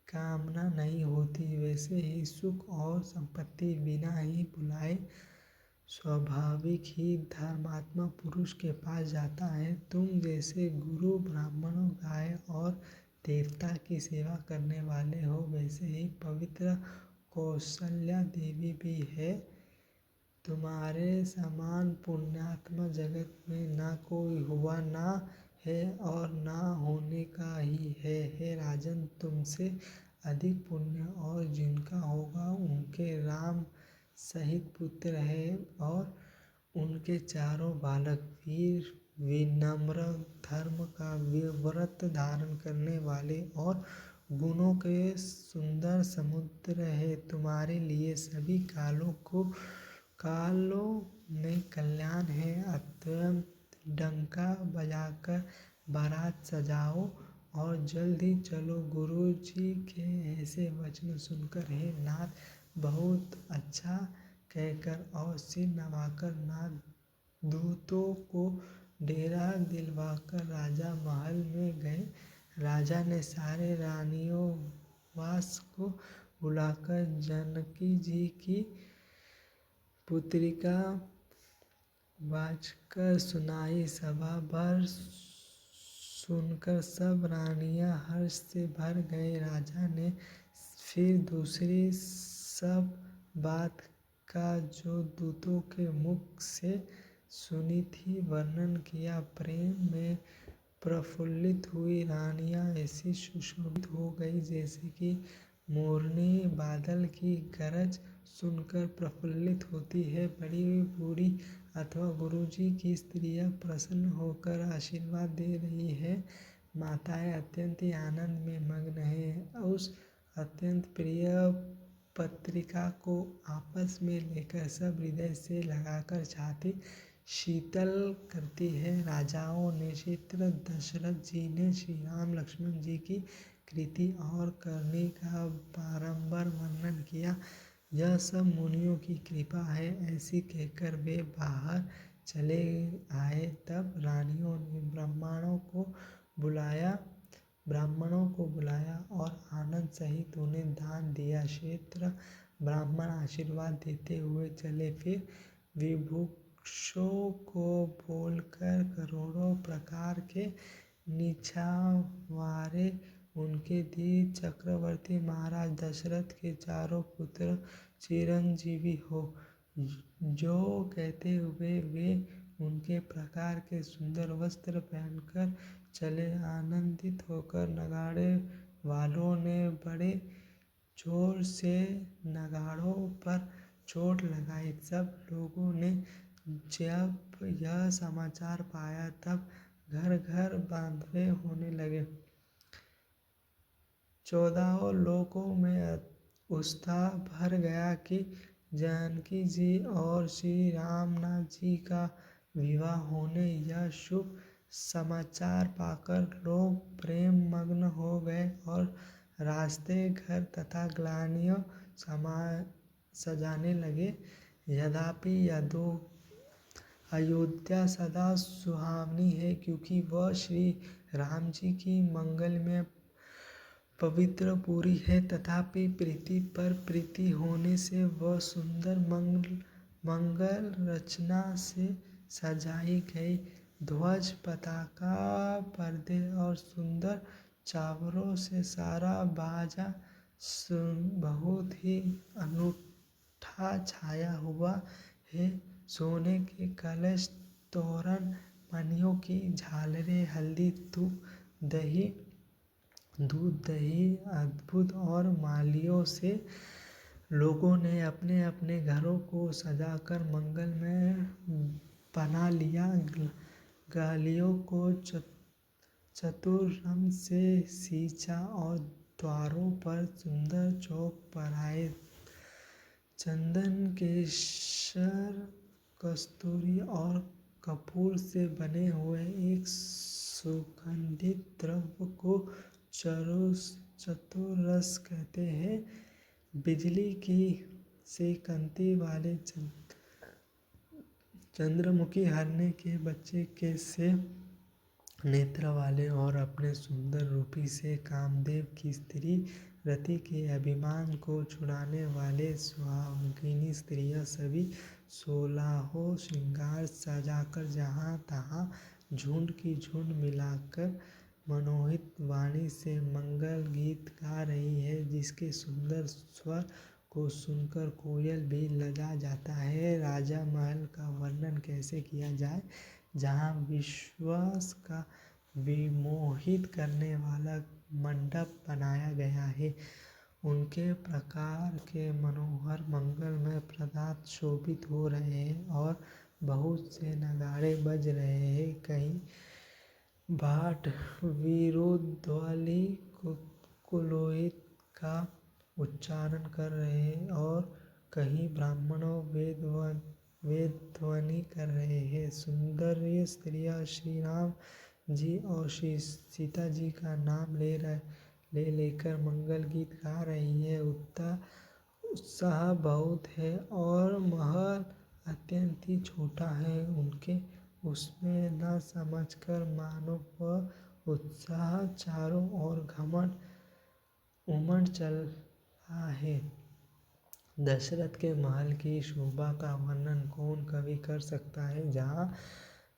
कामना नहीं होती, वैसे ही सुख और संपत्ति बिना ही बुलाए स्वाभाविक ही धर्मात्मा पुरुष के पास जाता है। तुम जैसे गुरु ब्राह्मणों, गाय और देवता की सेवा करने वाले हो, वैसे ही पवित्र कौशल्या देवी भी है। तुम्हारे समान पुण्यात्मा जगत में ना कोई हुआ, ना है और ना होने का ही है। हे राजन, तुमसे अधिक पुण्य और जिनका होगा उनके राम सहित पुत्र है और उनके चारों बालक वीर, विनम्र, धर्म का व्रत धारण करने वाले और गुणों के सुंदर समुद्र है। तुम्हारे लिए सभी कालों में कल्याण है। अत्यंत डंका बजाकर बारात सजाओ और जल्द ही चलो। गुरु जी के ऐसे वचन सुनकर हे नाथ, बहुत अच्छा कहकर और सिर नवाकर नाथ दूतों को डेरा दिलवाकर राजा महल में गए। राजा ने सारे रानियों वास को बुलाकर जानकी जी की पुत्रिका बाजकर सुनाई। सभा भर सुनकर सब रानियां हर्ष से भर गए। राजा ने फिर दूसरी सब बात का जो दूतों के मुख से सुनी थी वर्णन किया। प्रेम में प्रफुल्लित हुई रानियां ऐसी सुशोभित हो गई जैसे कि मोरनी बादल की गरज सुनकर प्रफुल्लित होती है। बड़ी बूढ़ी अथवा गुरुजी की स्त्रियां प्रसन्न होकर आशीर्वाद दे रही है। माताएं अत्यंत ही आनंद में मग्न है। उस अत्यंत प्रिय पत्रिका को आपस में लेकर सब हृदय से लगाकर छाती शीतल करती है। राजाओं नेमित्र दशरथ जी ने श्री राम लक्ष्मण जी की कृति और करनी का बारंबार वर्णन किया। यह सब मुनियों की कृपा है। ऐसी कहकर वे बाहर चले आए। तब रानियों ने ब्राह्मणों को बुलाया और आनंद सहित उन्हें दान दिया। क्षेत्र ब्राह्मण आशीर्वाद देते हुए चले। फिर विभुक्षों को बोलकर करोड़ों प्रकार के निछावारे उनके दिए। चक्रवर्ती महाराज दशरथ के चारों पुत्र चिरंजीवी हो जो कहते हुए वे उनके प्रकार के सुंदर वस्त्र पहनकर चले। आनंदित होकर नगाड़े वालों ने बड़े जोर से नगाड़ों पर चोट लगाई। सब लोगों ने जब यह समाचार पाया तब घर घर बांधवे होने लगे। 14 लोकों में उत्साह भर गया कि जानकी जी और श्री रामनाथ जी का विवाह होने। यह शुभ समाचार पाकर लोग प्रेम मग्न हो गए और रास्ते घर तथा ग्लानियों सजाने लगे। यद्यपि अयोध्या सदा सुहावनी है क्योंकि वह श्री राम जी की मंगलमय पवित्र पुरी है, तथापि प्रीति पर प्रीति होने से वह सुंदर मंगल रचना से सजाई गई। ध्वज पताका पर्दे और सुंदर चावरों से सारा बाजा बहुत ही अनूठा छाया हुआ है। सोने के कलश तोरण मणियों की झालरें हल्दी दूध दही अद्भुत और मालियों से लोगों ने अपने अपने घरों को सजाकर मंगलमय बना लिया। गलियों को चतुर से सींचा और द्वारों पर सुंदर चौक बनाए। चंदन केसर कस्तूरी और कपूर से बने हुए एक सुगंधित द्रव्य को चतुरस कहते हैं। बिजली की से कांति वाले चंद्रमुखी हिरन के बच्चे के से नेत्र वाले और अपने सुंदर रूपी से कामदेव की स्त्री रति के अभिमान को छुड़ाने वाले सुहागिनी स्त्रियां सभी 16 श्रृंगार सजाकर जहाँ तहाँ झुंड की झुंड मिलाकर मनोहित वाणी से मंगल गीत गा रही है, जिसके सुंदर स्वर को सुनकर कोयल भी लजा जाता है। राजा महल का वर्णन कैसे किया जाए, जहाँ विश्वास का विमोहित करने वाला मंडप बनाया गया है। उनके प्रकार के मनोहर मंगलमय पदार्थ शोभित हो रहे हैं और बहुत से नगाड़े बज रहे हैं। कहीं भाट विरुद्धवाली कुलोहित का उच्चारण कर रहे हैं और कहीं ब्राह्मणों वेदध्वनि कर रहे हैं। सुंदर स्त्रियां श्री राम जी और श्री सीता जी का नाम लेकर मंगल गीत गा रही है। उत्साह बहुत है और महल अत्यंत ही छोटा है। उनके उसमें न समझकर मानो वह उत्साह चारों ओर घमंड उमड़ चला है। दशरथ के महल की शोभा का वर्णन कौन कवि कर सकता है, जहाँ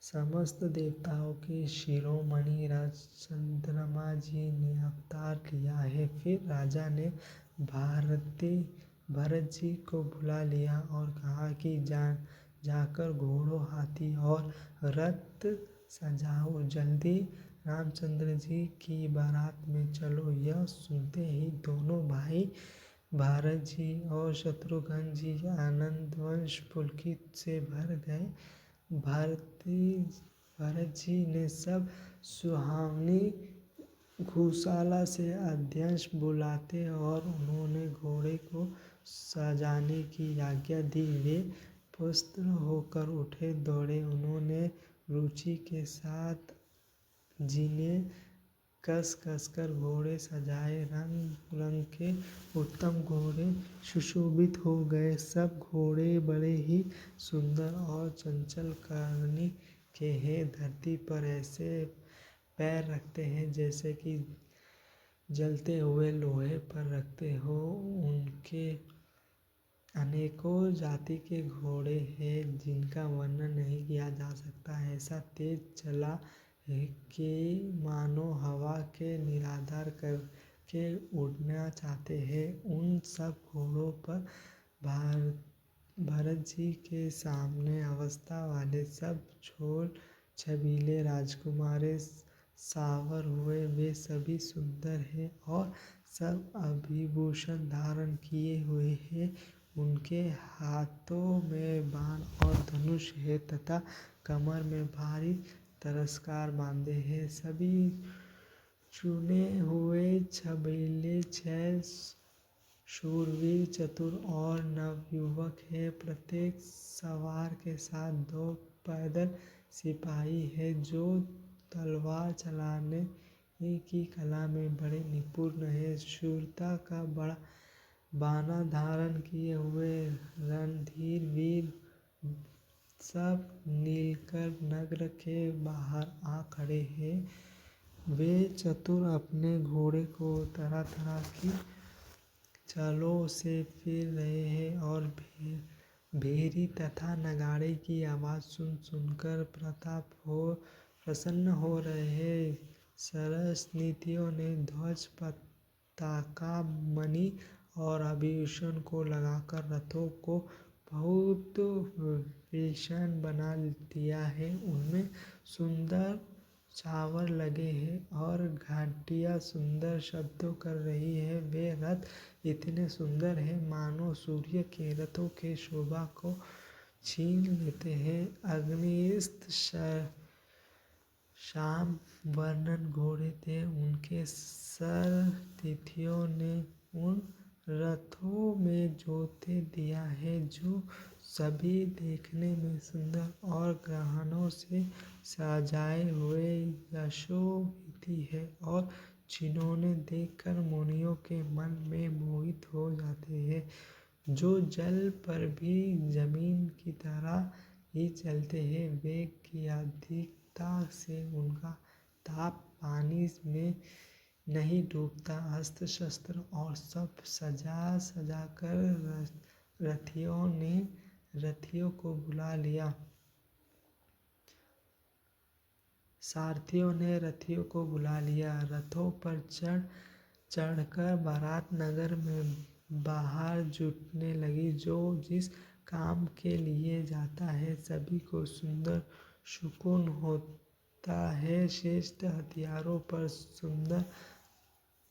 समस्त देवताओं के शिरोमणि राजचंद्रमा जी ने अवतार लिया है। फिर राजा ने भरत जी को बुला लिया और कहा कि जाकर घोड़ों, हाथी और रथ सजाओ, जल्दी रामचंद्र जी की बारात में चलो। यह सुनते ही दोनों भाई भरत जी और शत्रुघ्न जी आनंदवश पुलकित से भर गए। भरत जी ने सब सुहावनी घुसाला से अध्यक्ष बुलाते और उन्होंने घोड़े को सजाने की आज्ञा दी। वे पुष्ट होकर उठे दौड़े। उन्होंने रुचि के साथ जीने कस कर घोड़े सजाए। रंग रंग के उत्तम घोड़े सुशोभित हो गए। सब घोड़े बड़े ही सुंदर और चंचल करनी के हैं। धरती पर ऐसे पैर रखते हैं जैसे कि जलते हुए लोहे पर रखते हो। उनके अनेकों जाति के घोड़े हैं जिनका वर्णन नहीं किया जा सकता। ऐसा तेज चला है कि मानो हवा के निराधार करके उड़ना चाहते हैं। उन सब घोड़ों पर भरत जी के सामने अवस्था वाले सब छोर छबीले राजकुमार सावर हुए। वे सभी सुंदर हैं और सब आभूषण धारण किए हुए हैं। उनके हाथों में बाण और धनुष है तथा कमर में भारी तलवार बांधे हैं। सभी चुने हुए छबीले, 6 शूरवीर, चतुर और नवयुवक हैं। प्रत्येक सवार के साथ 2 पैदल सिपाही हैं जो तलवार चलाने की कला में बड़े निपुण हैं। शूरता का बाना धारण किए हुए रणधीर वीर सब नीलकर नगर के बाहर आ खड़े हैं। वे चतुर अपने घोड़े को तरह तरह की चालों से फेर रहे हैं और भेरी तथा नगाड़े की आवाज सुनकर प्रसन्न हो रहे हैं। सरस नीतियों ने ध्वज, पताका, मणि और आभूषण को लगाकर रथों को बहुत विलक्षण बना दिया है। उनमें सुंदर चावर लगे हैं और घंटियां सुंदर शब्द कर रही है। वे रथ इतने सुंदर हैं मानो सूर्य के रथों के शोभा को छीन लेते हैं। अग्निस्थ श्याम वर्णन घोड़े थे। उनके सारथियों ने उन रथों में ज्योति दिया है जो सभी देखने में सुंदर और गहनों से सजाए हुए यशोविधि है और जिन्हें देखकर मुनियों के मन में मोहित हो जाते हैं। जो जल पर भी जमीन की तरह ही चलते हैं। वेग की अधिकता से उनका ताप पानी में नहीं डूबता। अस्त्र शस्त्र और सब सजा कर रथियों को बुला लिया। सारथियों ने रथियों को बुला लिया। रथों पर चढ़कर बारात नगर में बाहर जुटने लगी। जो जिस काम के लिए जाता है सभी को सुंदर सुकून होता है। श्रेष्ठ हथियारों पर सुंदर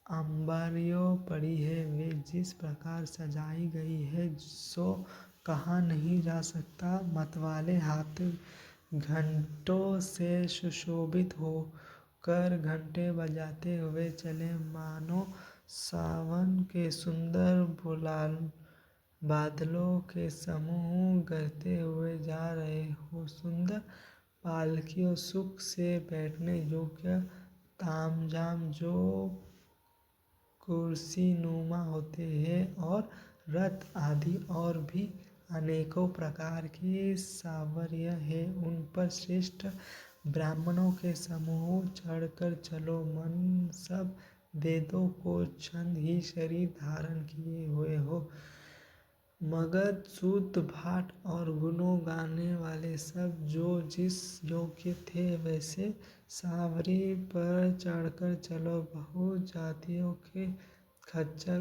अंबारियों पड़ी है। वे जिस प्रकार सजाई गई है सो कहा नहीं जा सकता। मतवाले हाथी घंटों से सुशोभित होकर घंटे बजाते हुए चले मानो सावन के सुंदर बादलों के समूह गरजते हुए जा रहे हो। सुंदर पालकियों, सुख से बैठने योग्य तामझाम जो कुर्सी नुमा होते हैं और रथ आदि और भी अनेकों प्रकार के सावर्य है, उन पर श्रेष्ठ ब्राह्मणों के समूह चढ़कर चलो। मन सब वेदों को छंद ही शरीर धारण किए हुए हो। मगध सूत भाट और गुणों गाने वाले सब जो जिस योग्य थे, वैसे सावरी पर चढ़कर चलो। बहु जातियों के खच्चर,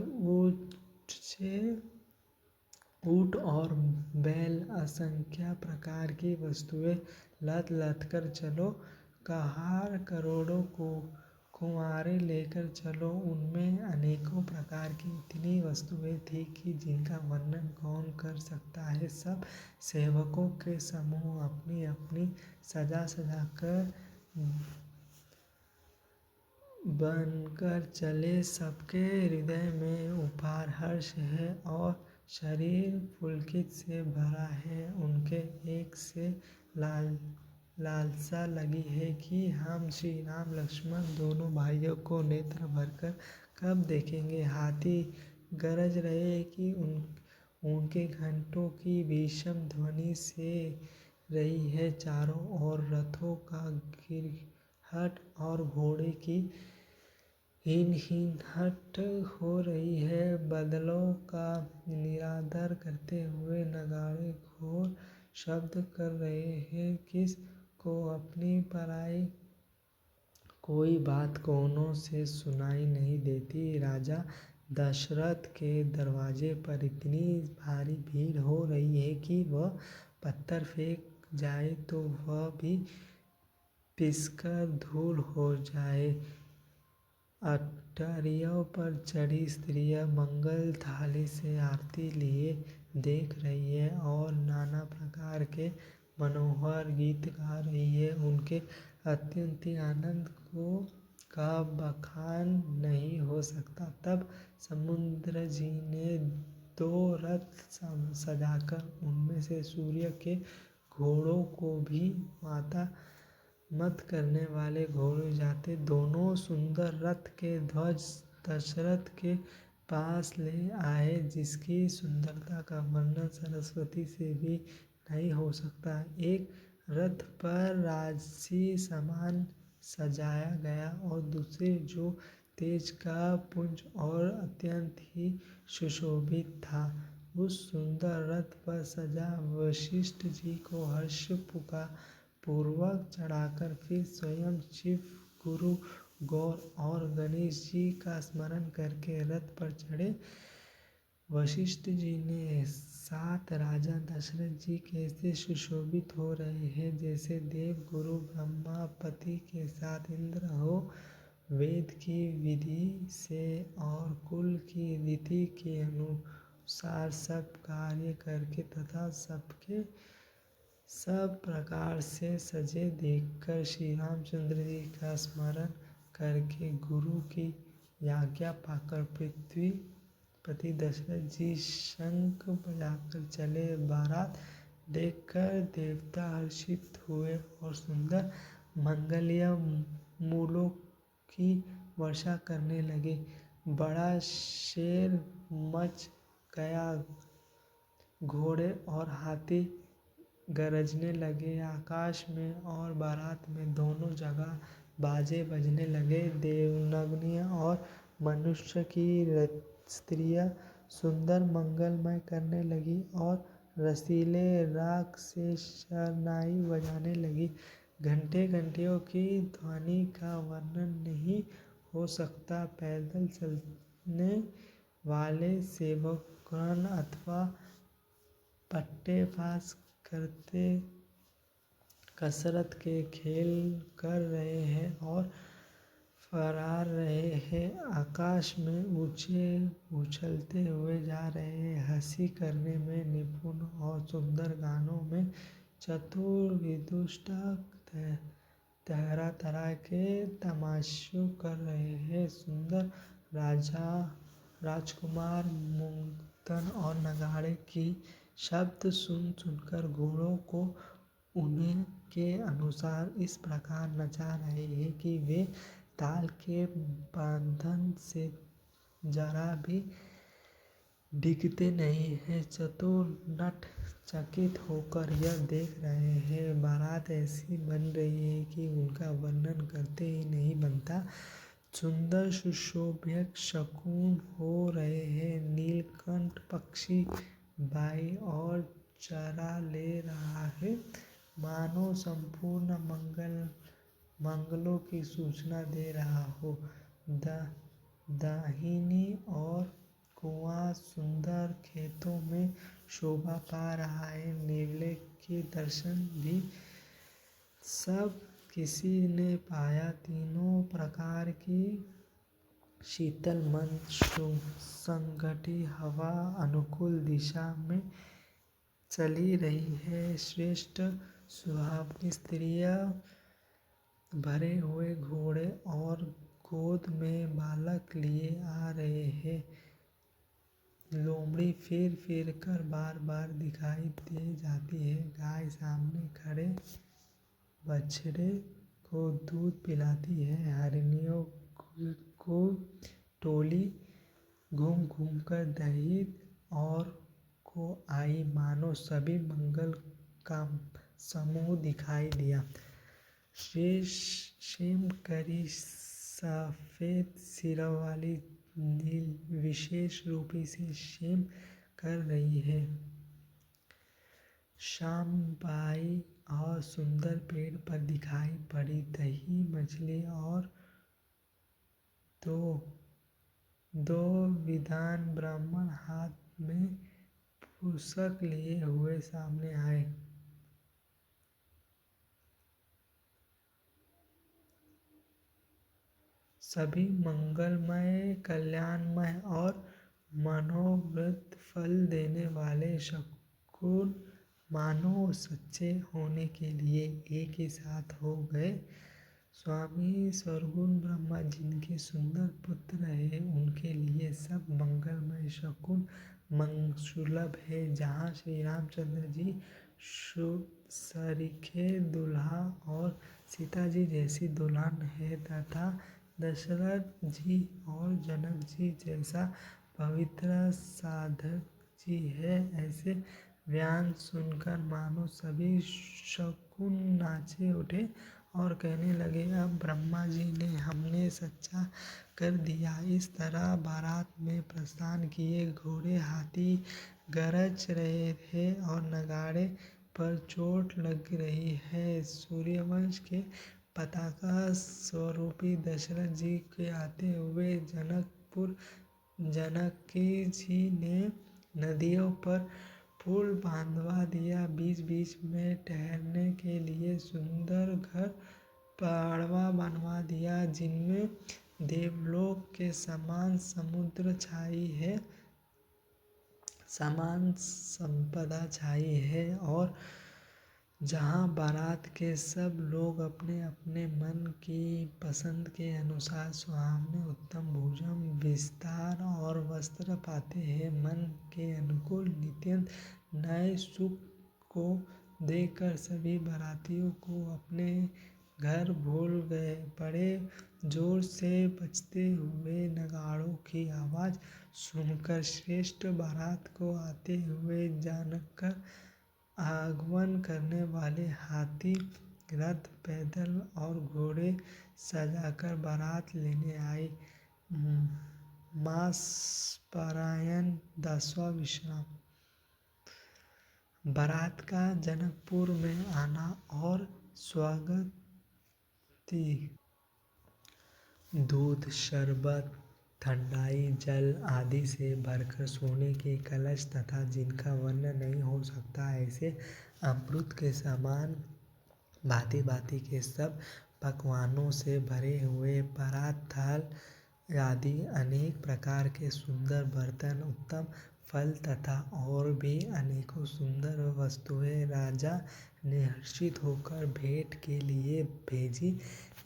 ऊंट और बैल, असंख्य प्रकार की वस्तुएं लद लद कर चलो। कहार करोड़ों को कुंवारे लेकर चलो। उनमें अनेकों प्रकार की इतनी वस्तुएं थी कि जिनका वर्णन कौन कर सकता है। सब सेवकों के समूह अपनी अपनी सजा सजा कर बनकर चले। सबके हृदय में उपार हर्ष है और शरीर पुलकित से भरा है। उनके एक से लालसा लगी है कि हम श्री राम लक्ष्मण दोनों भाइयों को नेत्र भरकर कब देखेंगे। हाथी गरज रहे कि उनके घंटों की भीषण ध्वनि से रही है। चारों ओर रथों का गिरहट और घोड़े की हिनहिनाहट हो रही है। बदलों का निरादर करते हुए नगाड़े घोर शब्द कर रहे हैं। किस को अपनी पराई कोई बात कानों से सुनाई नहीं देती। राजा दशरथ के दरवाजे पर इतनी भारी भीड़ हो रही है कि वह पत्थर फेंक जाए तो वह भी पिसकर धूल हो जाए। अटारियों पर चढ़ी स्त्रियां मंगल थाली से आरती लिए देख रही है और नाना प्रकार के मनोहर गीत गा रही है। उनके अत्यंत आनंद का बखान नहीं हो सकता। तब समुद्र जी ने 2 रथ सजाकर उनमें से सूर्य के घोड़ों को भी माता मत करने वाले घोड़े जाते। दोनों सुंदर रथ के ध्वज दशरथ के पास ले आए, जिसकी सुंदरता का वर्णन सरस्वती से भी नहीं हो सकता। एक रथ पर राजसी सामान सजाया गया और दूसरे जो तेज का पुंज और अत्यंत ही सुशोभित था। उस सुंदर रथ पर सजा वशिष्ठ जी को हर्ष पूर्वक चढ़ाकर फिर स्वयं शिव, गुरु, गौर और गणेश जी का स्मरण करके रथ पर चढ़े। वशिष्ठ जी ने 7 राजा दशरथ जी कैसे सुशोभित हो रहे हैं, जैसे देव गुरु ब्रह्मापति के साथ इंद्र हो। वेद की विधि से और कुल की रीति के अनुसार सब कार्य करके तथा सबके सब प्रकार से सजे देखकर श्री रामचंद्र जी का स्मरण करके गुरु की आज्ञा पाकर पृथ्वीपति दशरथ जी शंख बजाकर चले। बारात देखकर देवता हर्षित हुए और सुंदर मंगल्य मूलों की वर्षा करने लगे। बड़ा शोर मच गया। घोड़े और हाथी गरजने लगे। आकाश में और बारात में दोनों जगह बाजे बजने लगे। देवगणों और मनुष्य की स्त्रियां सुंदर मंगलमय करने लगी और रसीले राग से शहनाई बजाने लगी। घंटे घंटियों की ध्वनि का वर्णन नहीं हो सकता। पैदल चलने वाले सेवकगण अथवा पट्टेबाज करते कसरत के खेल कर रहे हैं और फरार रहे हैं। आकाश में ऊंचे उछलते हुए जा रहे हैं। हंसी करने में निपुण और सुंदर गानों में चतुर विदुष्ट तरह तरह के तमाशे कर रहे हैं। सुंदर राजकुमार मुद्गन और नगाड़े की शब्द सुन सुनकर घोड़ों को उन्हें के अनुसार इस प्रकार नचा रहे हैं कि वे ताल के बंधन से जरा भी डिगते नहीं हैं। चतुर नट चकित होकर यह देख रहे हैं। बारात ऐसी बन रही है कि उनका वर्णन करते ही नहीं बनता। सुंदर सुशोभित शकुन हो रहे हैं। नीलकंठ पक्षी बाई और चरा ले रहा है, मानो संपूर्ण मंगलों की सूचना दे रहा हो। दाहिनी और कुआं सुंदर खेतों में शोभा पा रहा है। नेवले के दर्शन भी सब किसी ने पाया। तीनों प्रकार की शीतल मंद सुगंधित हवा अनुकूल दिशा में चली रही है। श्रेष्ठ सुहावनी स्त्रियां भरे हुए घोड़े और गोद में बालक लिए आ रहे हैं। लोमड़ी फिर फिर कर बार बार दिखाई दे जाती है। गाय सामने खड़े बछड़े को दूध पिलाती है। हरिणियों को टोली घूम घूम कर दही और को आई, मानो सभी मंगल का समूह दिखाई दिया। शेम करी सफेद सिरों वाली नील विशेष रूपी से शेम कर रही है। शाम बाई और सुंदर पेड़ पर दिखाई पड़ी। दही मछली और दो विद्वान ब्राह्मण हाथ में पुस्तक लिए हुए सामने आए। सभी मंगलमय, कल्याणमय और मनोवृत्त फल देने वाले शकुन मानो सच्चे होने के लिए एक ही साथ हो गए। स्वामी सरगुण ब्रह्मा जिनके सुंदर पुत्र है, उनके लिए सब मंगलमय शकुन सुलभ है। जहाँ श्री रामचंद्र जी सरीखे दूल्हा और सीता जी जैसी दुल्हन है, तथा दशरथ जी और जनक जी जैसा पवित्र साधक जी है, ऐसे बयान सुनकर मानो सभी शकुन नाचे उठे और कहने लगे, अब ब्रह्मा जी ने हमने सच्चा कर दिया। इस तरह बारात में प्रस्थान किए। घोड़े हाथी गरज रहे थे और नगाड़े पर चोट लग रही है। सूर्यवंश के पताका स्वरूपी दशरथ जी के आते हुए जनकपुर जानकी जी ने नदियों पर पुल बांधवा दिया। बीच बीच में ठहरने के लिए सुंदर घर पड़ाव बनवा दिया, जिनमें देवलोक के समान समान संपदा छाई है और जहाँ बारात के सब लोग अपने अपने मन की पसंद के अनुसार सुहावने उत्तम भोजन, विस्तार और वस्त्र पाते हैं। मन के अनुकूल नित्य नए सुख को देखकर सभी बारातियों को अपने घर भूल गए। बड़े जोर से बजते हुए नगाड़ों की आवाज सुनकर श्रेष्ठ बारात को आते हुए जानकर आगमन करने वाले हाथी, रथ, पैदल और घोड़े सजाकर बारात लेने आए। मास परायण 10वां विश्राम। बारात का जनकपुर में आना और स्वागत। दूध, शरबत, ठंडाई, जल आदि से भरकर सोने के कलश तथा जिनका वर्णन नहीं हो सकता, ऐसे अमृत के समान भांति भांति के सब पकवानों से भरे हुए परात, थाल आदि अनेक प्रकार के सुंदर बर्तन, उत्तम फल तथा और भी अनेकों सुंदर वस्तुएं राजा ने हर्षित होकर भेंट के लिए भेजी।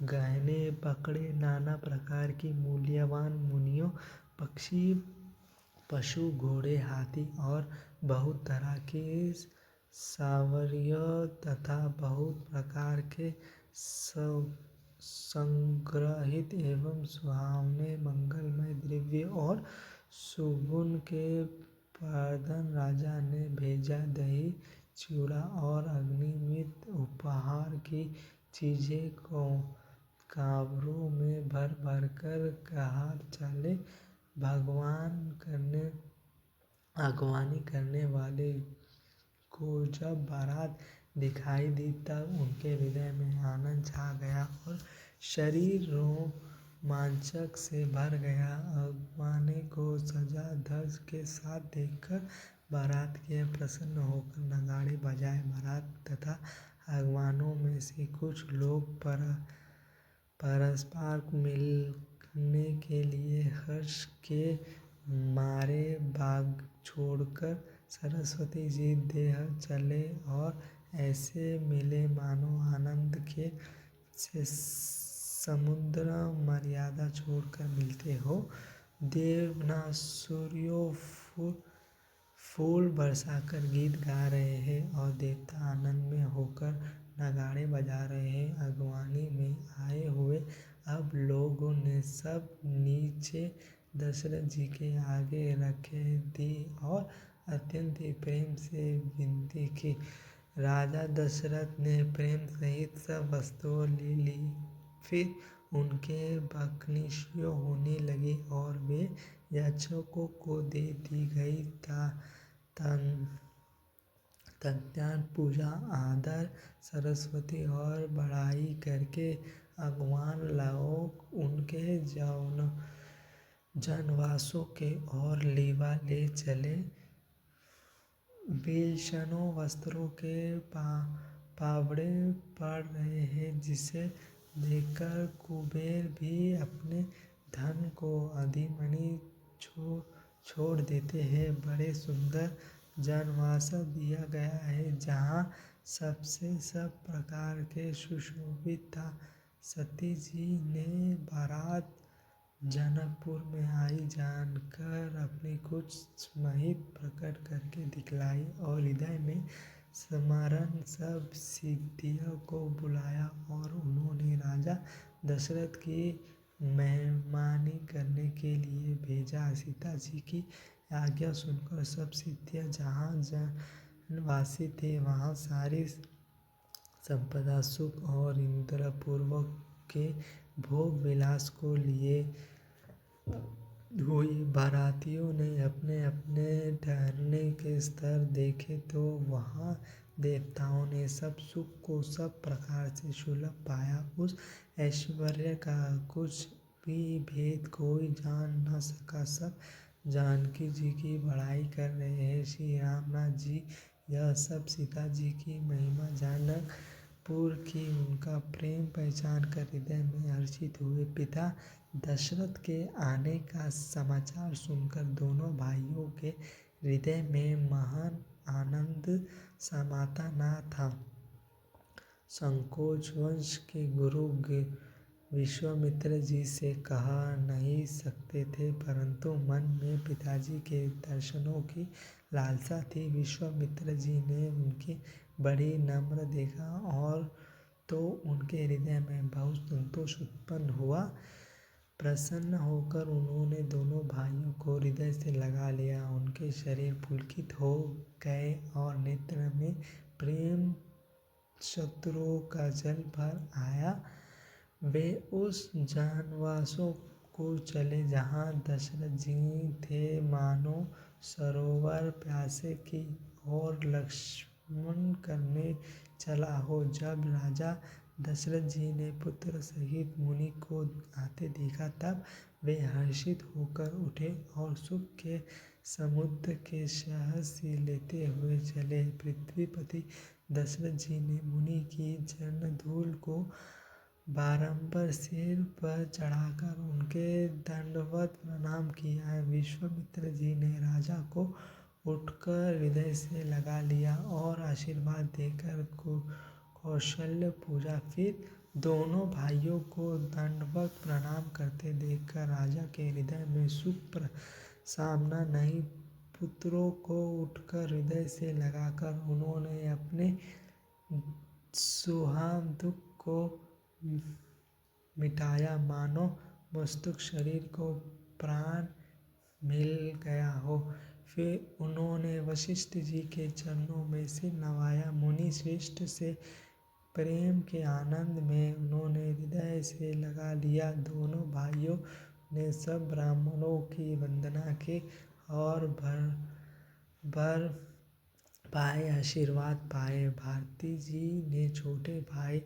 गहने, बकड़े, नाना प्रकार की मूल्यवान मुनियों, पक्षी, पशु, घोड़े, हाथी और बहुत तरह की सावरियों तथा बहुत प्रकार के संग्रहित एवं सुहावने मंगलमय द्रव्य और सुगुन के वर्धन राजा ने भेजा दही चूड़ा और अग्निमित्र उपहार की चीजें को कांवरों में भर भर कर कहा, चले। अगवानी करने वाले को जब बारात दिखाई दी तब उनके हृदय में आनंद छा गया और शरीर रोमांचक से भर गया। अगवाने को सजा धज के साथ देखकर बारात के प्रसन्न होकर नगाड़े बजाए। बारात तथा अगवानों में से कुछ लोग परस्पर मिलने के लिए हर्ष के मारे बाग छोड़कर सरस्वती जी देह चले और ऐसे मिले मानो आनंद के से समुद्र मर्यादा छोड़कर मिलते हो। देवासुरियों फूल बरसाकर गीत गा रहे हैं और देवता आनंद में होकर नगाड़े बजा रहे हैं। अगवानी में आए हुए अब लोगों ने सब नीचे दशरथ जी के आगे रखे दी और अत्यंत प्रेम से विनती की। राजा दशरथ ने प्रेम सहित सब वस्तुएं ले ली। फिर उनके बख्शिश होने लगी और वे याचकों को दे दी गई। तदुपरांत पूजा आदर सरस्वती और बड़ाई करके अगवान लोग उनके जनवासों के ओर लीवा ले चले। विलक्षण वस्त्रों के पावड़े पड़ रहे हैं, जिसे देखकर कुबेर भी अपने धन को अधिमनी छोड़ देते हैं। बड़े सुंदर जनवास दिया गया है, जहाँ सबसे सब प्रकार के सुशोभित था। सती जी ने बारात जनकपुर में आई जानकर अपनी कुछ महिमा प्रकट करके दिखलाई और हृदय में स्मरण सब सिद्धियों को बुलाया और उन्होंने राजा दशरथ की मेहमानी करने के लिए भेजा। सीता जी की आज्ञा सुनकर सब सिद्धियां जहाँ जनवासी थे वहाँ सारी संपदा सुख और इंद्रपुर के भोग विलास को लिए हुई। बारातियों ने अपने अपने ठहरने के स्थल देखे तो वहाँ देवताओं ने सब सुख को सब प्रकार से सुलभ पाया। उस ऐश्वर्य का कुछ भी भेद कोई जान न सका। सब जानकी जी की बड़ाई कर रहे हैं। श्री रामनाथ जी यह सब सीता जी की महिमा जनकपुर की उनका प्रेम पहचान कर हृदय में हर्षित हुए। पिता दशरथ के आने का समाचार सुनकर दोनों भाइयों के हृदय में महान आनंद समाता न था। संकोच वंश के गुरु विश्वामित्र जी से कह नहीं सकते थे, परंतु मन में पिताजी के दर्शनों की लालसा थी। विश्वामित्र जी ने उनकी बड़ी नम्र देखा और तो उनके हृदय में बहुत संतोष उत्पन्न हुआ। प्रसन्न होकर उन्होंने दोनों भाइयों को हृदय से लगा लिया। उनके शरीर पुलकित हो गए और नेत्र में प्रेम शत्रुओं का जल भर आया। वे उस जनवासों को चले जहाँ दशरथ जी थे, मानो सरोवर प्यासे की ओर लक्ष्मण करने चला हो। जब राजा दशरथ जी ने पुत्र सहित मुनि को आते देखा तब वे हर्षित होकर उठे और सुख के समुद्र के साहस लेते हुए चले। पृथ्वीपति दशरथ जी ने मुनि की चरण धूल को बारंबार सिर पर चढ़ाकर उनके दंडवत प्रणाम किया। विश्वामित्र जी ने राजा को उठकर हृदय से लगा लिया और आशीर्वाद देकर कौशल्य पूजा। फिर दोनों भाइयों को दंडवत प्रणाम करते देखकर राजा के हृदय में सुख सामना नहीं। पुत्रों को उठकर हृदय से लगाकर उन्होंने अपने सुहाम दुख को मिटाया, मानो मस्तक शरीर को प्राण मिल गया हो। फिर उन्होंने वशिष्ठ जी के चरणों में सिर नवाया। मुनि श्रेष्ठ से प्रेम के आनंद में उन्होंने हृदय से लगा लिया। दोनों भाइयों ने सब ब्राह्मणों की वंदना की और भर पाए आशीर्वाद पाए। भारती जी ने छोटे भाई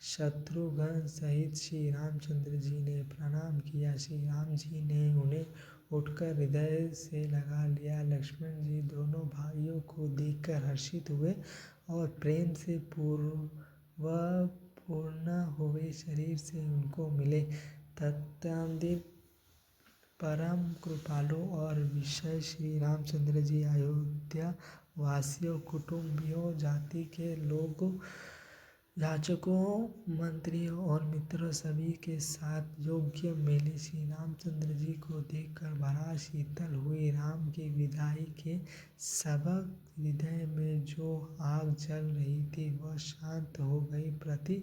शत्रुघ्न सहित श्री रामचंद्र जी ने प्रणाम किया। श्री राम जी ने उन्हें उठकर हृदय से लगा लिया। लक्ष्मण जी दोनों भाइयों को देखकर हर्षित हुए और प्रेम से पूर्ण हुए शरीर से उनको मिले। तत्कालीन परम कृपालु और विषय श्री रामचंद्र जी अयोध्या वासियों, कुटुंबियों, जाति के लोगों, याचकों, मंत्रियों और मित्रों सभी के साथ योग्य मिले। श्री रामचंद्र जी को देखकर भरा शीतल हुई। राम की विदाई के सबक हृदय में जो आग जल रही थी वह शांत हो गई। पति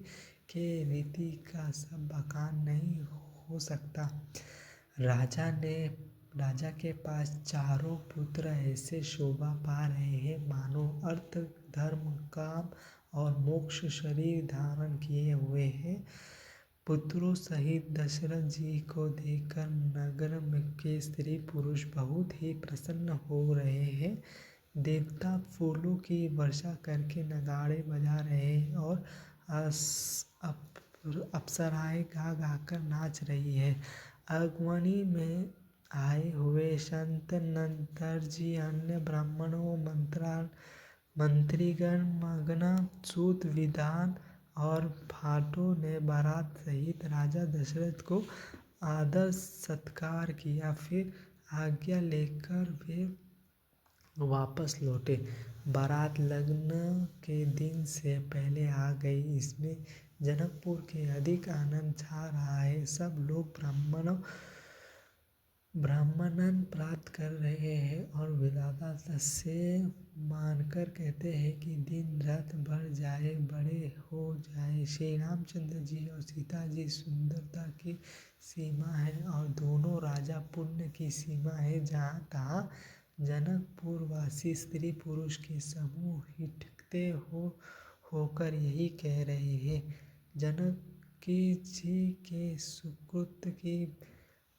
के रीति का सब बखान नहीं हो सकता। राजा के पास चारों पुत्र ऐसे शोभा पा रहे हैं मानो अर्थ, धर्म, काम और मोक्ष शरीर धारण किए हुए हैं। पुत्रों सहित दशरथ जी को देखकर नगर के स्त्री पुरुष बहुत ही प्रसन्न हो रहे हैं। देवता फूलों की वर्षा करके नगाड़े बजा रहे हैं और अप्सराएं गा गाकर नाच रही है। अगवनी में आए हुए संत नंदर्जी, अन्य ब्राह्मणों, मंत्रीगण, मगन, सूत विद्वान और भाटों ने बारात सहित राजा दशरथ को आदर सत्कार किया। फिर आज्ञा लेकर वे वापस लौटे। बारात लग्न के दिन से पहले आ गई। इसमें जनकपुर के अधिक आनंद छा रहा है। सब लोग ब्राह्मणन प्राप्त कर रहे हैं और विधाता से मानकर कहते हैं कि दिन रात बढ़ जाए, बड़े हो जाए। श्री रामचंद्र जी और सीता जी सुंदरता की सीमा है और दोनों राजा पुण्य की सीमा है। जहाँ तहाँ जनकपुर वासी स्त्री पुरुष के समूह हिटकते होकर यही कह रहे हैं, जानकी जी के सुकृत की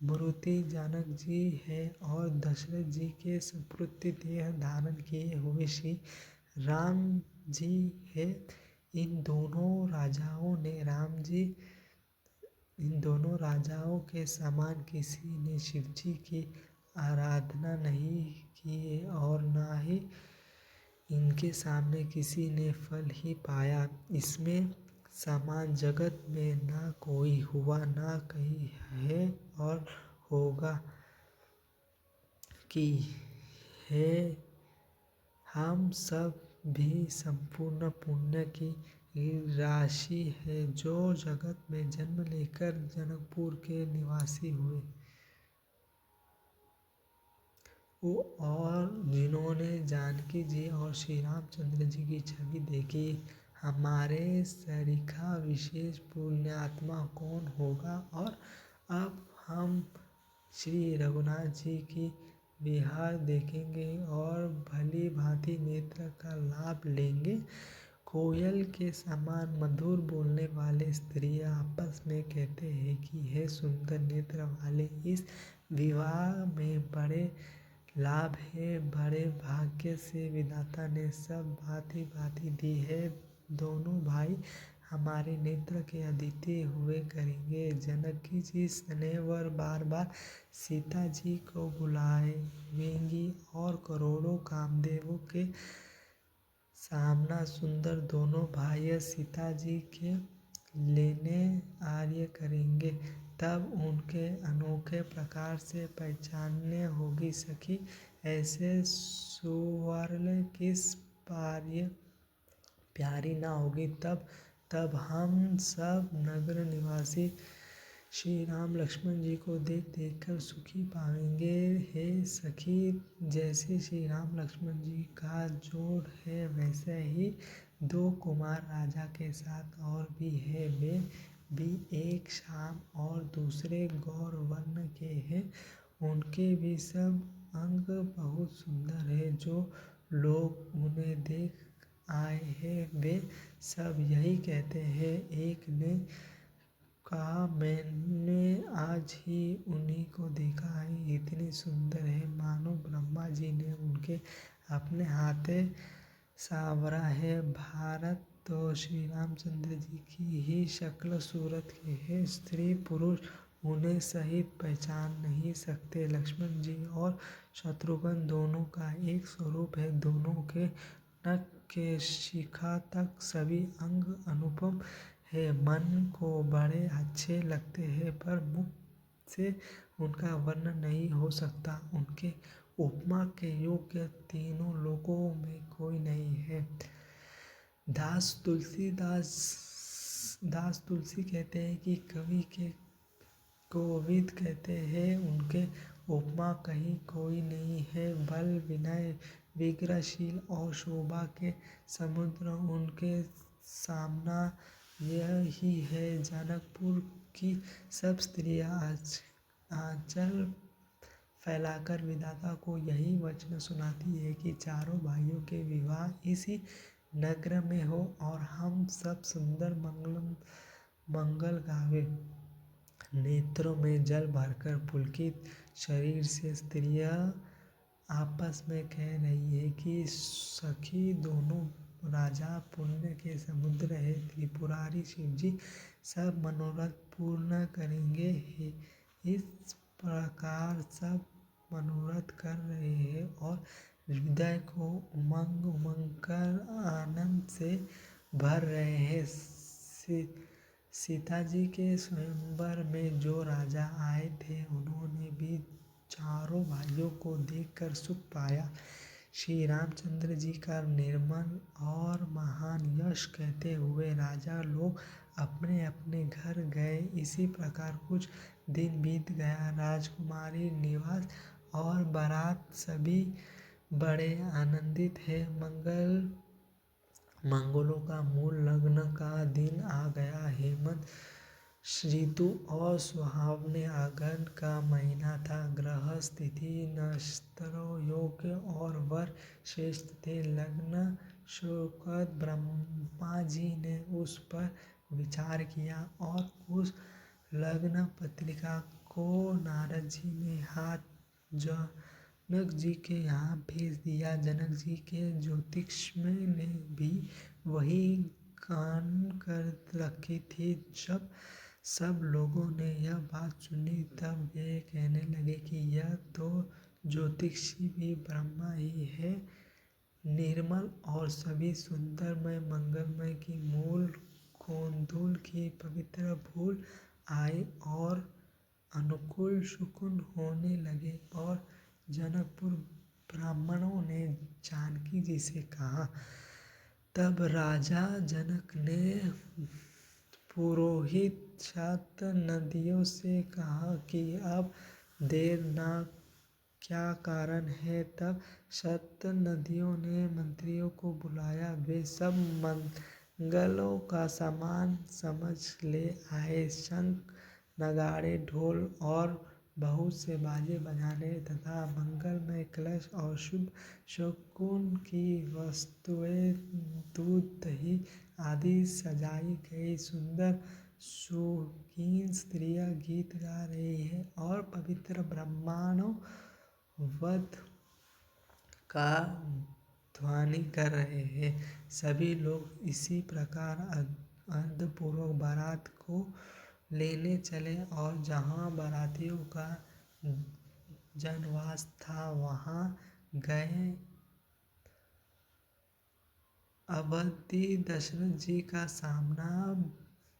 मूर्ति जानक जी है और दशरथ जी के सुपुत्र देह धारण किए हुए श्री राम जी है। इन दोनों राजाओं के समान किसी ने शिव जी की आराधना नहीं की है और न ही इनके सामने किसी ने फल ही पाया। इसमें समान जगत में न कोई हुआ, न कहीं है और होगा कि है। हम सब भी संपूर्ण पुण्य की राशि है जो जगत में जन्म लेकर जनकपुर के निवासी हुए और जिन्होंने जानकी जी और श्री रामचंद्र जी की छवि देखी। हमारे सरीखा विशेष पुण्यात्मा कौन होगा। और अब हम श्री रघुनाथ जी की विहार देखेंगे और भली भांति नेत्र का लाभ लेंगे। कोयल के समान मधुर बोलने वाले स्त्रियां आपस में कहते हैं कि हे सुंदर नेत्र वाले, इस विवाह में बड़े लाभ है। बड़े भाग्य से विधाता ने सब भांति भांति दी है। दोनों भाई हमारे नेत्र के अदिति हुए करेंगे। जानकी जी स्नेहवर बार बार सीता जी को बुलावेंगी और करोड़ों कामदेवों के सामना सुंदर दोनों भाई सीता जी के लेने आर्य करेंगे। तब उनके अनोखे प्रकार से पहचानने होगी। सखी ऐसे सुवर्ण किस प्यारी ना होगी। तब हम सब नगर निवासी श्री राम लक्ष्मण जी को देख देख कर सुखी पाएंगे। हे सखी, जैसे श्री राम लक्ष्मण जी का जोड़ है वैसे ही दो कुमार राजा के साथ और भी है। वे भी एक श्याम और दूसरे गौर वर्ण के हैं। उनके भी सब अंग बहुत सुंदर है। जो लोग उन्हें देख आए हैं वे सब यही कहते हैं। एक ने कहा, मैंने आज ही उन्हीं को देखा है, इतनी सुंदर है मानो ब्रह्मा जी ने उनके अपने हाथे सांवरा है। भारत तो श्री रामचंद्र जी की ही शक्ल सूरत के है। स्त्री पुरुष उन्हें सहित पहचान नहीं सकते। लक्ष्मण जी और शत्रुघ्न दोनों का एक स्वरूप है। दोनों के नख के शिखा तक सभी अंग अनुपम है। मन को बड़े अच्छे लगते हैं पर मुख से उनका वर्णन नहीं हो सकता। उनके उपमा के योग्य तीनों लोकों में कोई नहीं है। दास तुलसी कहते हैं कि कवि के कोविद कहते हैं उनके उपमा कहीं कोई नहीं है। बल विनय विग्रहशील और शोभा के समुद्र उनके सामना यही है। जनकपुर की सब स्त्रियां आंचल फैलाकर विधाता को यही वचन सुनाती है कि चारों भाइयों के विवाह इसी नगर में हो और हम सब सुंदर मंगल गावे। नेत्रों में जल भरकर पुलकित शरीर से स्त्रियां आपस में कह रही है कि सखी दोनों राजा पुण्य के समुद्र है। त्रिपुरारी शिवजी सब मनोरथ पूर्ण करेंगे। इस प्रकार सब मनोरथ कर रहे हैं और हृदय को उमंग उमंग कर आनंद से भर रहे हैं। सीता जी के स्वयंवर में जो राजा आए थे उन्होंने भी चारों भाइयों को देखकर सुख पाया। श्री रामचंद्र जी का निर्मल और महान यश कहते हुए राजा लोग अपने अपने घर गए। इसी प्रकार कुछ दिन बीत गया। राजकुमारी निवास और बारात सभी बड़े आनंदित है। मंगलों का मूल लग्न का दिन आ गया। हेमंत ऋतु और सुहावने आगन का महीना था। ग्रह स्थिति नक्षत्रों योग्य और वर श्रेष्ठ थे। लग्न शोकत ब्रह्मा जी ने उस पर विचार किया और उस लग्न पत्रिका को नारद जी ने हाथ जनक जी के यहाँ भेज दिया। जनक जी के ज्योतिष्मय ने भी वही गान कर रखी थी। जब सब लोगों ने यह बात सुनी तब वे कहने लगे कि यह तो ज्योतिषी भी ब्रह्मा ही है। निर्मल और सभी सुंदरमय मंगलमय की मूल कोंदूल की पवित्र फूल आए और अनुकूल सुकुन होने लगे। और जनकपुर ब्राह्मणों ने जानकी जी से कहा। तब राजा जनक ने पुरोहित शत नदियों से कहा कि अब देर न क्या कारण है। तब शत नदियों ने मंत्रियों को बुलाया। वे सब मंगलों का सामान समझ ले आए। शंख नगाड़े ढोल और बहुत से बाजे बजाने तथा मंगलमय कलश और शुभ शकुन की वस्तुएं दूध दही आदि सजाई गई। सुंदर सुगीन स्त्रियां गीत गा रही है और पवित्र ब्राह्मणों वध का ध्वनि कर रहे हैं। सभी लोग इसी प्रकार अर्धपूर्वक बारात को लेने चले और जहाँ बारातियों का जनवास था वहाँ गए। अवधि दशरथ जी का सामना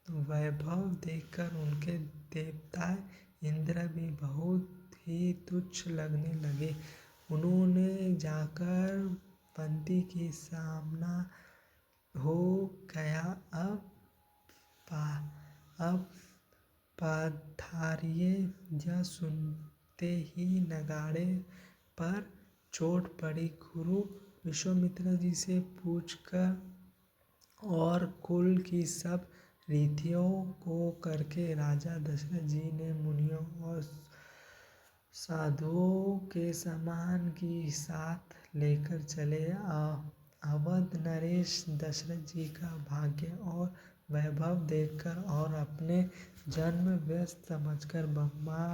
वैभव देखकर उनके देवता इंद्र भी बहुत ही तुच्छ लगने लगे। उन्होंने जाकर पंती की सामना हो गया। अब पधारिए। यह सुनते ही नगाड़े पर चोट पड़ी। गुरु विश्वामित्र जी से पूछकर और कुल की सब रीतियों को करके राजा दशरथ जी ने मुनियों और साधुओं के समान की साथ लेकर चले। अवध नरेश दशरथ जी का भाग्य और वैभव देखकर और अपने जन्म व्यस्त समझकर ब्रह्मा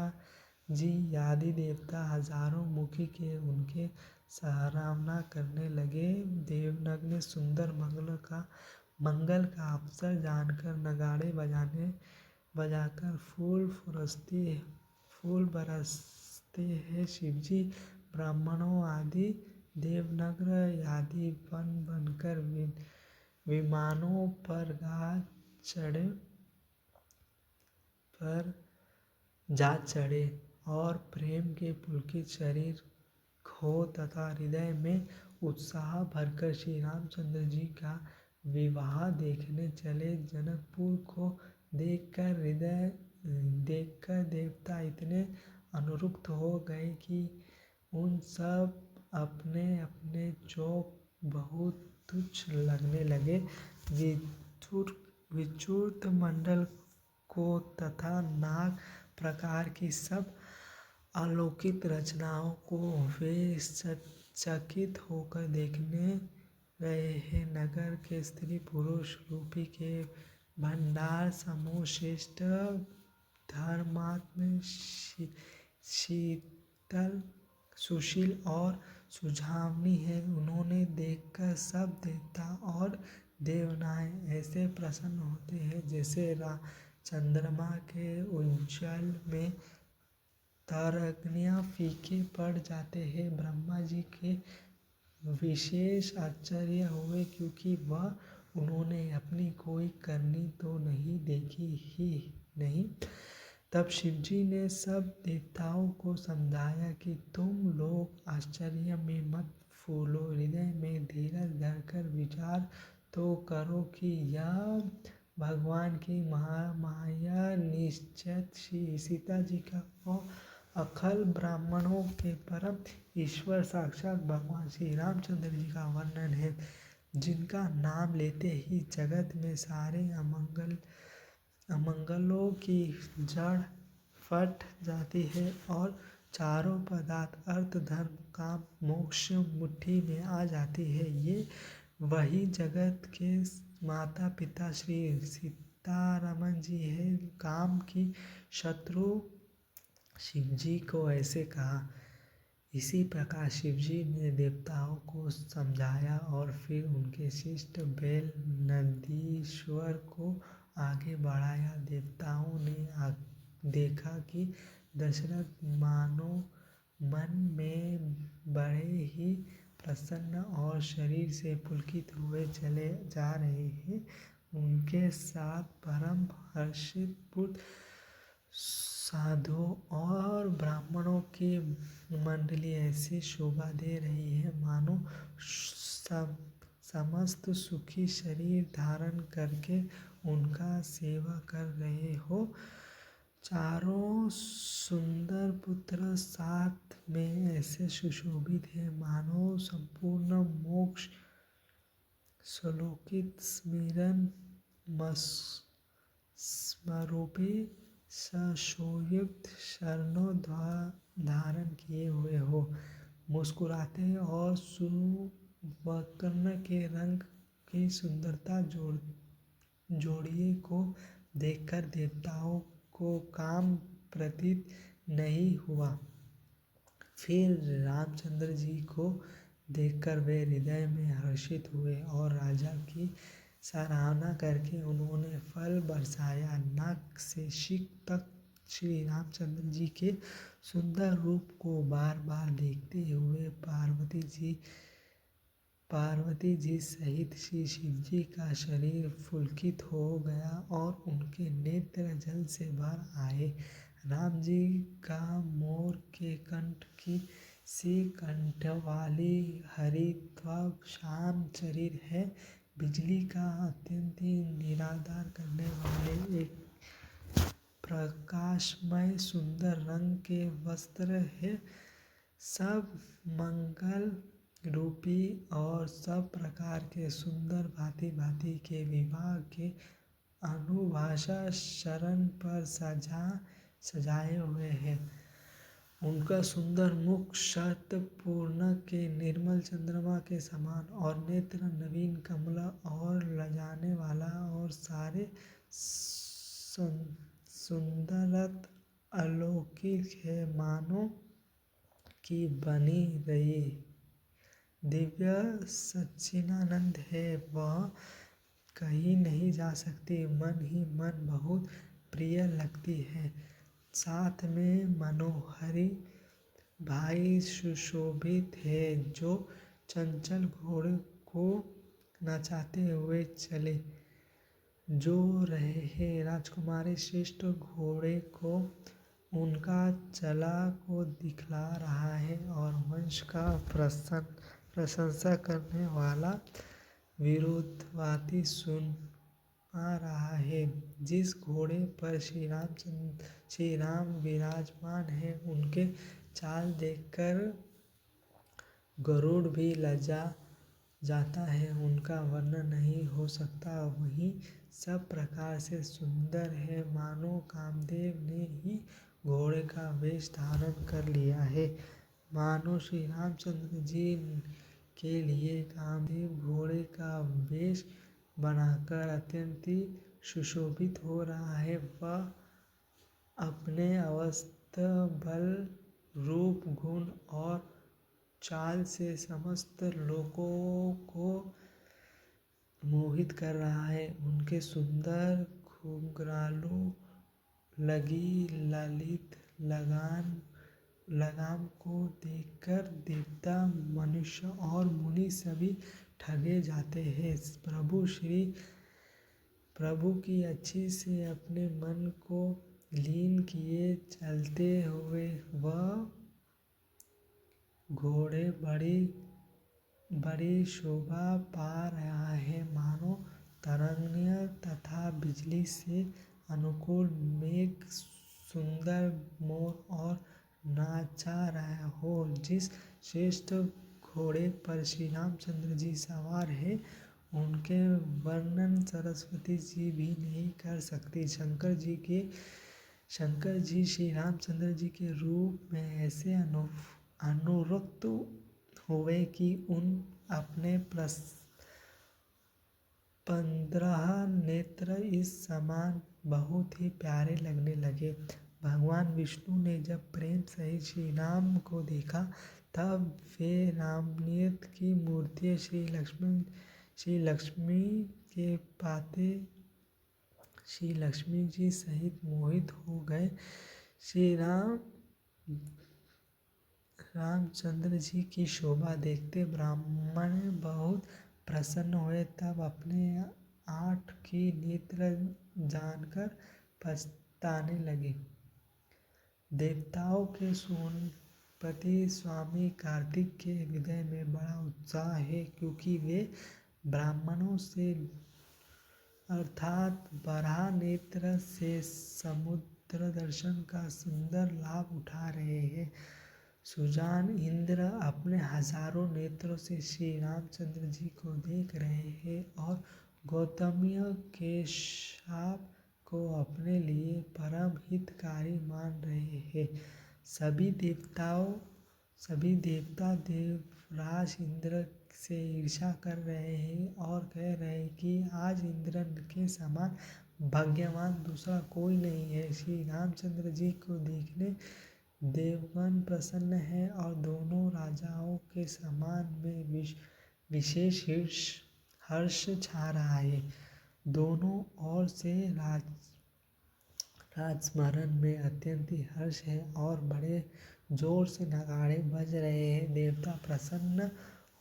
जी आदि देवता हजारों मुखी के उनके सराहना करने लगे। देवनाग ने सुंदर मंगल का अवसर जानकर नगाड़े बजाकर फूल बरसते हैं। शिवजी ब्राह्मणों आदि देवनग्र आदि बन बनकर विमानों पर जा चढ़े और प्रेम के पुलकित शरीर हो तथा हृदय में उत्साह भरकर श्री रामचंद्र जी का विवाह देखने चले। जनकपुर को देखकर देवता इतने अनुरक्त हो गए कि उन सब अपने अपने चौक बहुत तुच्छ लगने लगे। विच्युत मंडल को तथा नाग प्रकार की सब अलौकिक रचनाओं को वे चकित होकर देखने रहे हैं। नगर के स्त्री पुरुष रूपी के भंडार समूह श्रेष्ठ धर्मात्म शीतल सुशील और सुझावनी है। उन्होंने देखकर सब देवता और देवनाएं ऐसे प्रसन्न होते हैं जैसे चंद्रमा के उज्ज्वल में तारकनियाँ फीके पड़ जाते हैं। ब्रह्मा जी के विशेष आश्चर्य हुए क्योंकि वह उन्होंने अपनी कोई करनी तो नहीं देखी ही नहीं। तब शिवजी ने सब देवताओं को समझाया कि तुम लोग आश्चर्य में मत फूलो, हृदय में धीरज धरकर विचार तो करो कि यह भगवान की महामाया निश्चित श्री सीता जी का और अखल ब्राह्मणों के परम ईश्वर साक्षात भगवान श्री रामचंद्र जी का वर्णन है, जिनका नाम लेते ही जगत में सारे अमंगलों की जड़ फट जाती है और चारों पदार्थ अर्थ धर्म काम मोक्ष मुट्ठी में आ जाती है। ये वही जगत के माता पिता श्री सीतारमन जी है। काम की शत्रु शिवजी को ऐसे कहा। इसी प्रकार शिवजी ने देवताओं को समझाया और फिर उनके शिष्ट बैल नंदीश्वर को आगे बढ़ाया। देवताओं ने देखा कि दशरथ मानो मन में बड़े ही प्रसन्न और शरीर से पुलकित हुए चले जा रहे हैं। उनके साथ परम हर्षित पुत्र साधुओं और ब्राह्मणों की मंडली ऐसी शोभा दे रही है मानो समस्त सुखी शरीर धारण करके उनका सेवा कर रहे हो। चारों सुंदर पुत्र साथ में ऐसे सुशोभित है मानो संपूर्ण मोक्ष श्लोकित स्मिरन स्मरूपी सशोयुक्त शरणों धारण किए हुए हो। मुस्कुराते और सुवर्ण के रंग की सुंदरता जोड़िए को देखकर देवताओं को काम प्रतीत नहीं हुआ। फिर रामचंद्र जी को देखकर वे हृदय में हर्षित हुए और राजा की सराहना करके उन्होंने फल बरसाया। नाक से शिख तक श्री रामचंद्र जी के सुंदर रूप को बार बार देखते हुए पार्वती जी सहित श्री शिवजी का शरीर पुलकित हो गया और उनके नेत्र जल से भर आए। राम जी का मोर के कंठ की सी कंठ वाली हरित्वक श्याम शरीर है। बिजली का अत्यंत निराधार करने वाले एक प्रकाशमय सुंदर रंग के वस्त्र है। सब मंगल रूपी और सब प्रकार के सुंदर भांति भांति के विवाह के अनुभाषा शरण पर सजाए हुए हैं। उनका सुंदर मुख शरत पूर्णिमा के निर्मल चंद्रमा के समान और नेत्र नवीन कमला और लजाने वाला और सारे सुंदरत अलौकिक है, मानो कि बनी रही दिव्य सच्चिदानंद है। वह कहीं नहीं जा सकती, मन ही मन बहुत प्रिय लगती है। साथ में मनोहरी भाई सुशोभित है, जो चंचल घोड़े को नचाते हुए चले जो रहे हैं। राजकुमारी श्रेष्ठ घोड़े को उनका चला को दिखला रहा है और वंश का प्रशंसा करने वाला विरोधवादी सुन आ रहा है। जिस घोड़े पर श्री राम विराजमान है, उनके चाल देखकर गरुड़ भी लजा जाता है, उनका वर्णन नहीं हो सकता। वही सब प्रकार से सुंदर है, मानो कामदेव ने ही घोड़े का वेश धारण कर लिया है। मानो श्री रामचंद्र जी के लिए कामदेव घोड़े का वेश बनाकर अत्यंत सुशोभित हो रहा है। वह अपने अवस्था, बल, रूप, गुण और चाल से समस्त लोगों को मोहित कर रहा है। उनके सुंदर घुंघरालू लगी ललित लगाम को देखकर देवता, मनुष्य और मुनि सभी ठगे जाते हैं। प्रभु की अच्छी से अपने मन को लीन किए चलते हुए वह घोड़े बड़ी शोभा पा रहा है, मानो तरंगिणी तथा बिजली से अनुकूल मेघ सुंदर मोर और नाचा रहा हो। जिस श्रेष्ठ घोड़े पर श्री रामचंद्र जी सवार है, उनके वर्णन सरस्वती जी भी नहीं कर सकती। शंकर जी श्री रामचंद्र जी के रूप में ऐसे अनुरक्त हुए कि उन अपने 15 नेत्र इस समान बहुत ही प्यारे लगने लगे। भगवान विष्णु ने जब प्रेम सहित श्री राम को देखा, तब वे रामनियत की मूर्ति श्री लक्ष्मी के पाते श्री लक्ष्मी जी सहित मोहित हो गए। श्री रामचंद्र जी की शोभा देखते ब्राह्मण बहुत प्रसन्न हुए, तब अपने 8 की नेत्र जानकर पछताने लगे। देवताओं के सोमपति स्वामी कार्तिक के हृदय में बड़ा उत्साह है, क्योंकि वे ब्राह्मणों से अर्थात बराह नेत्र से समुद्र दर्शन का सुंदर लाभ उठा रहे हैं। सुजान इंद्र अपने हजारों नेत्रों से श्री रामचंद्र जी को देख रहे हैं और गौतमीय के शाप को अपने लिए परम हितकारी मान रहे हैं। सभी देवता देवराज इंद्र से ईर्ष्या कर रहे हैं और कह रहे हैं कि आज इंद्र के समान भाग्यवान दूसरा कोई नहीं है। श्री रामचंद्र जी को देखने देवगण प्रसन्न है और दोनों राजाओं के समान में विशेष हर्ष छा रहा है। दोनों ओर से राजस्मरण में अत्यंत हर्ष है और बड़े जोर से नगाड़े बज रहे हैं। देवता प्रसन्न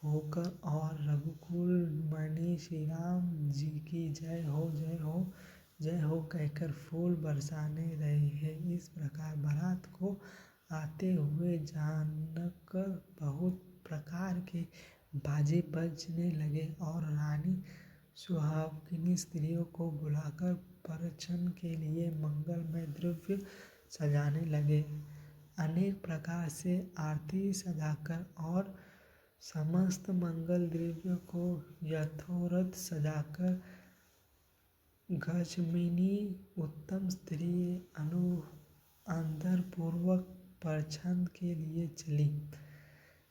होकर और रघुकुल मणि श्री राम जी की जय हो जय हो जय हो कहकर फूल बरसाने रहे हैं। इस प्रकार बारात को आते हुए जानकर बहुत प्रकार के बाजे बजने लगे और रानी सुहागिनी स्त्रियों को बुलाकर परिछन के लिए मंगलमय द्रव्य सजाने लगे। अनेक प्रकार से आरती सजाकर और समस्त मंगल द्रव्य को यथोरथ सजाकर गजमिनी उत्तम स्त्री आदर पूर्वक परछन के लिए चली।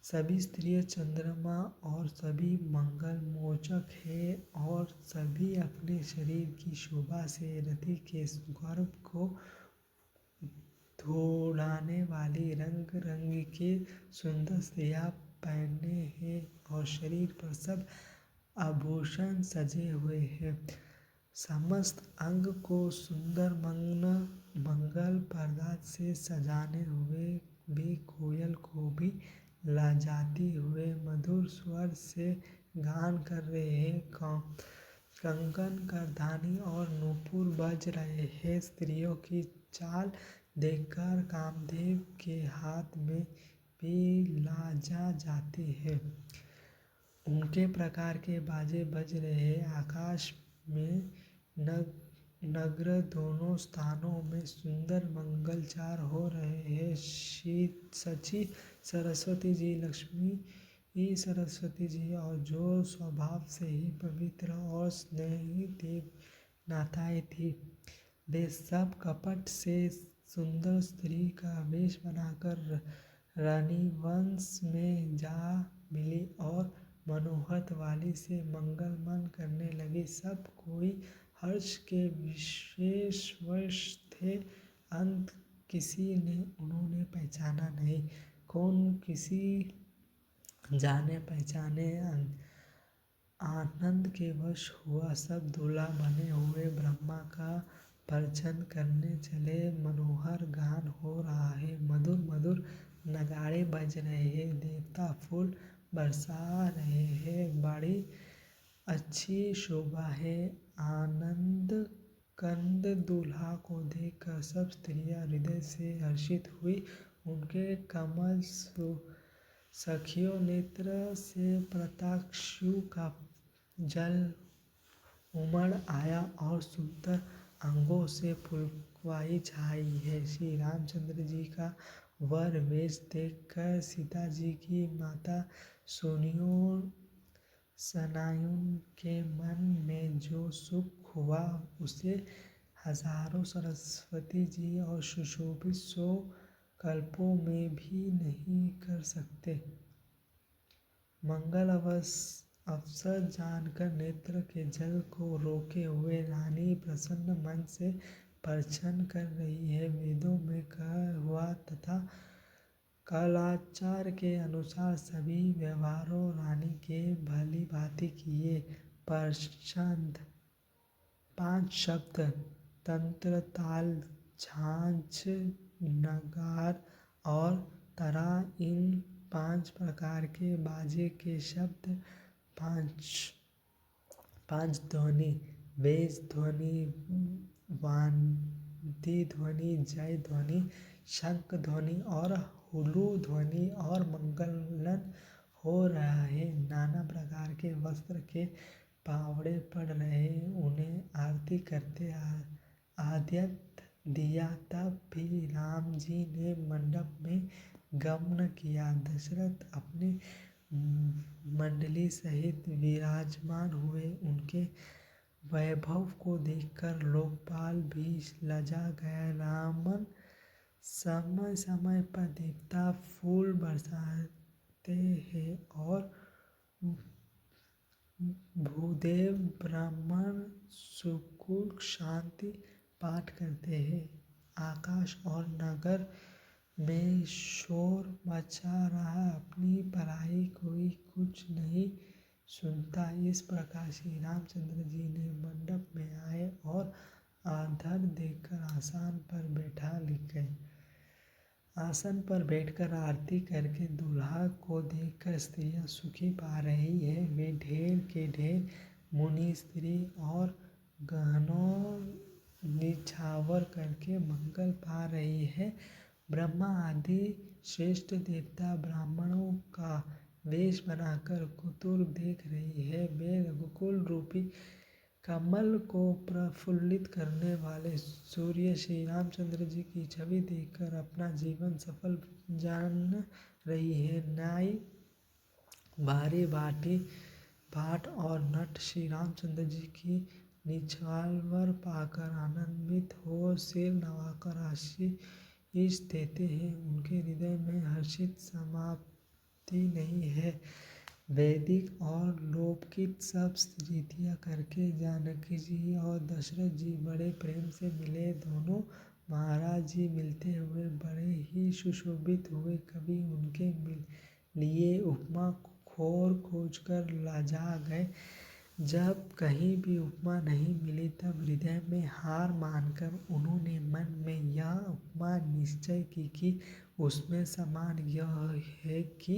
सभी स्त्रियां चंद्रमा और सभी मंगल मोचक है और सभी अपने शरीर की शोभा से रति के गर्भ को ढूंढने वाली रंग रंग के सुंदर स्त्रियां पहने हैं और शरीर पर सब आभूषण सजे हुए हैं। समस्त अंग को सुंदर मंगल पदार्थ से सजाने हुए भी कोयल को भी लजाती हुए मधुर स्वर से गान कर रहे हैं। कंगन करधानी और नूपुर बज रहे हैं। स्त्रियों की चाल देखकर कामदेव के हाथ में भी लाजा जाती है। उनके प्रकार के बाजे बज रहे हैं। आकाश में नगर दोनों स्थानों में सुंदर मंगलचार हो रहे हैं। सची सरस्वती जी, लक्ष्मी सरस्वती जी और जो स्वभाव से ही पवित्र और स्नेही देवनाथाएं थी, वे सब कपट से सुंदर स्त्री का वेश बनाकर रानीवंश में जा मिली और मनोहर वाली से मंगलमन करने लगी। सब कोई हर्ष के विशेष वश थे। अंत किसी ने उन्होंने पहचाना नहीं। कौन किसी जाने पहचाने आनंद के वश हुआ। सब दूल्हा बने हुए ब्रह्मा का भजन करने चले। मनोहर गान हो रहा है। मधुर मधुर नगाड़े बज रहे हैं। देवता फूल बरसा रहे हैं। बड़ी अच्छी शोभा है। आनंद कंद दूल्हा को देखकर सब स्त्रियां हृदय से हर्षित हुई। उनके कमल सखियों नेत्र से प्रताक्षु का जल उमड़ आया और सुंदर अंगों से पुलकवाई छाई है। श्री रामचंद्र जी का वर वेश देखकर सीता जी की माता सनायुन के मन में जो सुख हुआ उसे हजारों सरस्वती जी और सुशोभित 100 कल्पों में भी नहीं कर सकते। मंगल अवसर जानकर नेत्र के जल को रोके हुए रानी प्रसन्न मन से परछन कर रही है। वेदों में कहा हुआ तथा कालाचार के अनुसार सभी व्यवहारों रानी के भली भांति किए। परछन 5 शब्द तंत्र, ताल, झांझ, नगार और तरा, इन 5 प्रकार के बाजे के शब्द, 5 ध्वनि, बेज ध्वनि, वाद्य ध्वनि, जय ध्वनि, शंख ध्वनि और हुलू ध्वनि और मंगलन हो रहा है। नाना प्रकार के वस्त्र के पावड़े पड़ रहे। उन्हें आरती करते आदित्य दिया। तब भी राम जी ने मंडप में गमन किया। दशरथ अपने मंडली सहित विराजमान हुए। उनके वैभव को देखकर लोकपाल भी लजा गया। रामन समय समय पर देवता फूल बरसाते हैं और भूदेव ब्राह्मण सुकुल शांति पाठ करते हैं। आकाश और नगर में शोर मचा रहा। अपनी पराई कोई कुछ नहीं सुनता। इस प्रकार श्री रामचंद्र जी ने मंडप में आए और आदर देकर आसन पर बैठा गए। आसन पर बैठकर आरती करके दूल्हा को देखकर स्त्रियां सुखी पा रही है। वे ढेर के ढेर मुनि स्त्री और गहनों निछावर करके मंगल पा रही है। ब्रह्मा आदि श्रेष्ठ देवता ब्राह्मणों का वेश बनाकर कौतुक देख रही है। वे रघुकुल रूपी कमल को प्रफुल्लित करने वाले सूर्य श्री रामचंद्र जी की छवि देखकर अपना जीवन सफल जान रही है। नाई भारी भाट और नट श्री रामचंद्र जी की निछावर पाकर आनंदित हो सिर नवाकर ईश देते हैं। उनके हृदय में हर्षित समाप्ति नहीं है। वैदिक और लौकिक सब रीतियाँ करके जानकी जी और दशरथ जी बड़े प्रेम से मिले। दोनों महाराज जी मिलते हुए बड़े ही सुशोभित हुए। कभी उनके लिए उपमा खोजकर लाजा गए। जब कहीं भी उपमा नहीं मिली तब हृदय में हार मानकर उन्होंने मन में यह उपमा निश्चय की कि उसमें समान यह है कि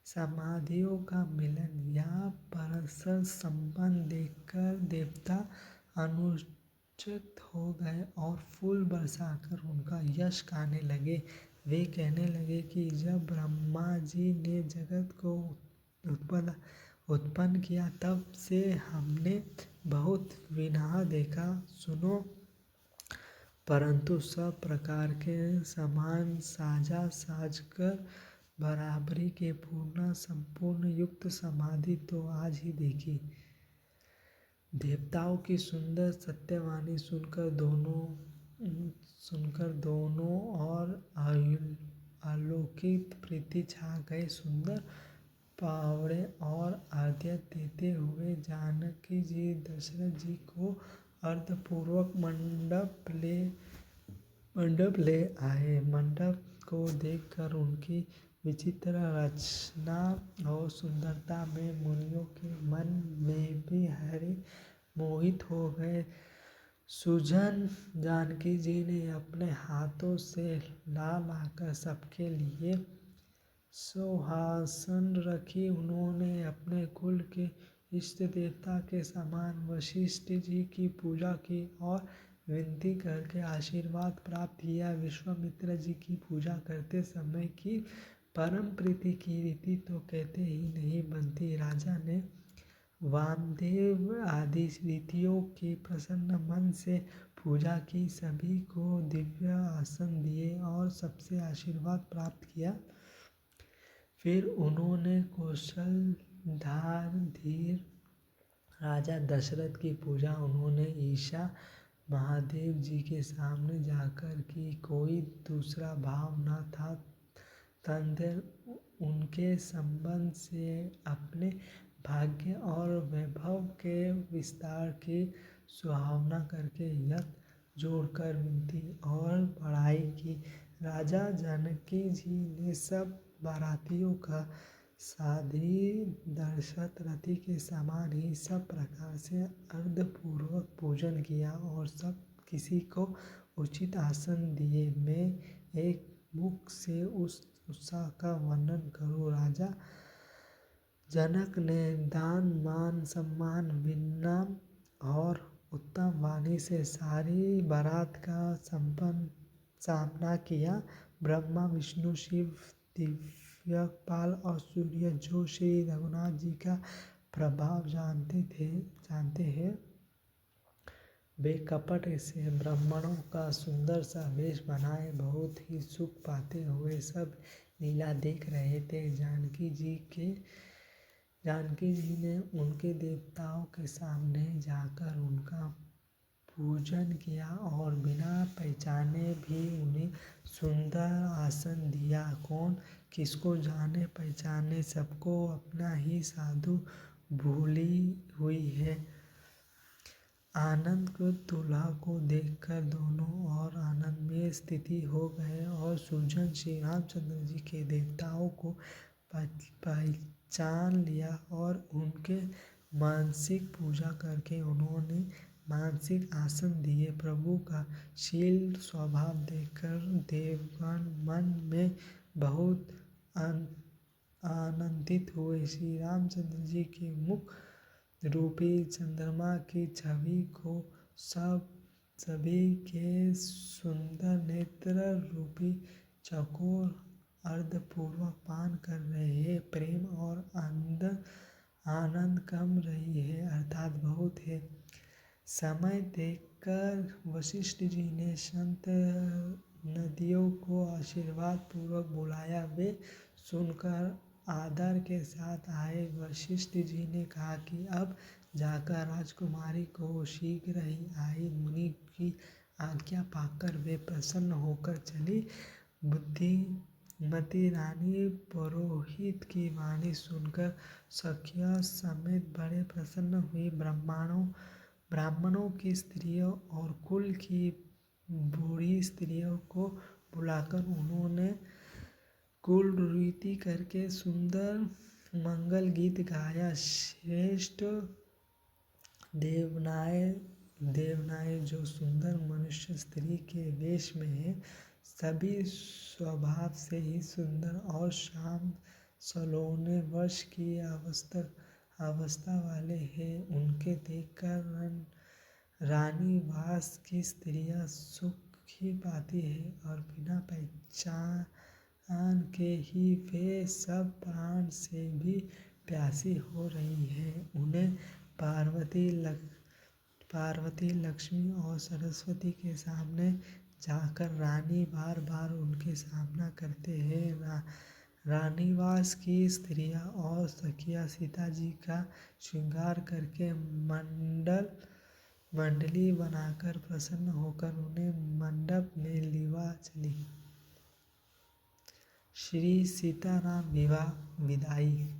समाधियों का मिलन या परस्पर संबंध देखकर देवता अनुरक्त हो गए और फूल बरसाकर उनका यश गाने लगे। वे कहने लगे कि जब ब्रह्मा जी ने जगत को उत्पन्न किया तब से हमने बहुत विनाह देखा। सुनो, परंतु सब प्रकार के समान साजा साजकर बराबरी के पूर्ण संपूर्ण युक्त समाधि तो आज ही देखी। देवताओं की सुंदर सत्यवाणी सुनकर दोनों और अलौकिक प्रीति छा गई। सुंदर पावड़े और आद्य देते हुए जानकी जी दशरथ जी को अर्धपूर्वक मंडप ले आए। मंडप को देखकर उनकी विचित्र रचना और सुंदरता में मुनियों के मन में भी हरे मोहित हो गए। सुजन जानकी जी ने अपने हाथों से ला लाकर सबके लिए सुहासन रखी। उन्होंने अपने कुल के इष्ट देवता के समान वशिष्ठ जी की पूजा की और विनती करके आशीर्वाद प्राप्त किया। विश्वामित्र जी की पूजा करते समय की परम प्रीति की रीति तो कहते ही नहीं बनती। राजा ने वामदेव आदि ऋषियों की प्रसन्न मन से पूजा की, सभी को दिव्य आसन दिए और सबसे आशीर्वाद प्राप्त किया। फिर उन्होंने कौशलधार धीर राजा दशरथ की पूजा उन्होंने ईशा महादेव जी के सामने जाकर की। कोई दूसरा भाव न था। तदंतर उनके संबंध से अपने भाग्य और वैभव के विस्तार की सुहावना करके यत्न जोड़कर विनती और बढ़ाई की। राजा जानकी जी ने सब बारातियों का साध्वी दशरथ रथी के समान ही सब प्रकार से अर्धपूर्वक पूजन किया और सब किसी को उचित आसन दिए। मैं एक मुख से उस उत्साह का वर्णन करूं। राजा जनक ने दान मान सम्मान विनम्र और उत्तम वाणी से सारी बारात का सामना किया। ब्रह्मा विष्णु शिव दिव्यपाल और सूर्य जो श्री रघुनाथ जी का प्रभाव जानते हैं वे कपट से ब्राह्मणों का सुंदर सा वेश बनाए बहुत ही सुख पाते हुए सब लीला देख रहे थे। जानकी जी ने उनके देवताओं के सामने जाकर उनका पूजन किया और बिना पहचाने भी उन्हें सुंदर आसन दिया। कौन किसको जाने पहचाने, सबको अपना ही साधु भूली हुई है। आनंदकृत दूल्हा को देखकर दोनों और आनंद में स्थिति हो गए और सुजन श्री रामचंद्र जी के देवताओं को पहचान लिया और उनके मानसिक पूजा करके उन्होंने मानसिक आसन दिए। प्रभु का शील स्वभाव देखकर देवगण मन में बहुत आनंदित हुए। श्री रामचंद्र जी के मुख रूपी चंद्रमा की छवि को सभी के सुंदर नेत्र रूपी चकोर अर्धपूर्वक पान कर रहे हैं। प्रेम और आनंद कम रही है अर्थात बहुत है। समय देखकर वशिष्ठ जी ने संत नदियों को आशीर्वाद पूर्वक बुलाया। वे सुनकर आदर के साथ आए। वशिष्ठ जी ने कहा कि अब जाकर राजकुमारी को शीघ्र ही आई मुनि की आज्ञा पाकर वे प्रसन्न होकर चली। बुद्धिमती रानी पुरोहित की वाणी सुनकर सखियों समेत बड़े प्रसन्न हुई। ब्राह्मणों की स्त्रियों और कुल की बूढ़ी स्त्रियों को बुलाकर उन्होंने कुल रीति करके सुंदर मंगल गीत गाया। श्रेष्ठ देवनाएं जो सुंदर मनुष्य स्त्री के वेश में है, सभी स्वभाव से ही सुंदर और श्याम सलोने वर्ष की अवस्था वाले हैं। उनके देखकर रानी वास की स्त्रियां सुख ही पाती है और बिना पहचान के ही वे सब प्राण से भी प्यासी हो रही है। उन्हें पार्वती, लक्ष्मी और सरस्वती के सामने जाकर रानी बार बार उनके सामना करते हैं। रानीवास की स्त्रियां और सखियां सीता जी का श्रृंगार करके मंडली बनाकर प्रसन्न होकर उन्हें मंडप में लिवा चली। श्री सीताराम विवाह विदाई।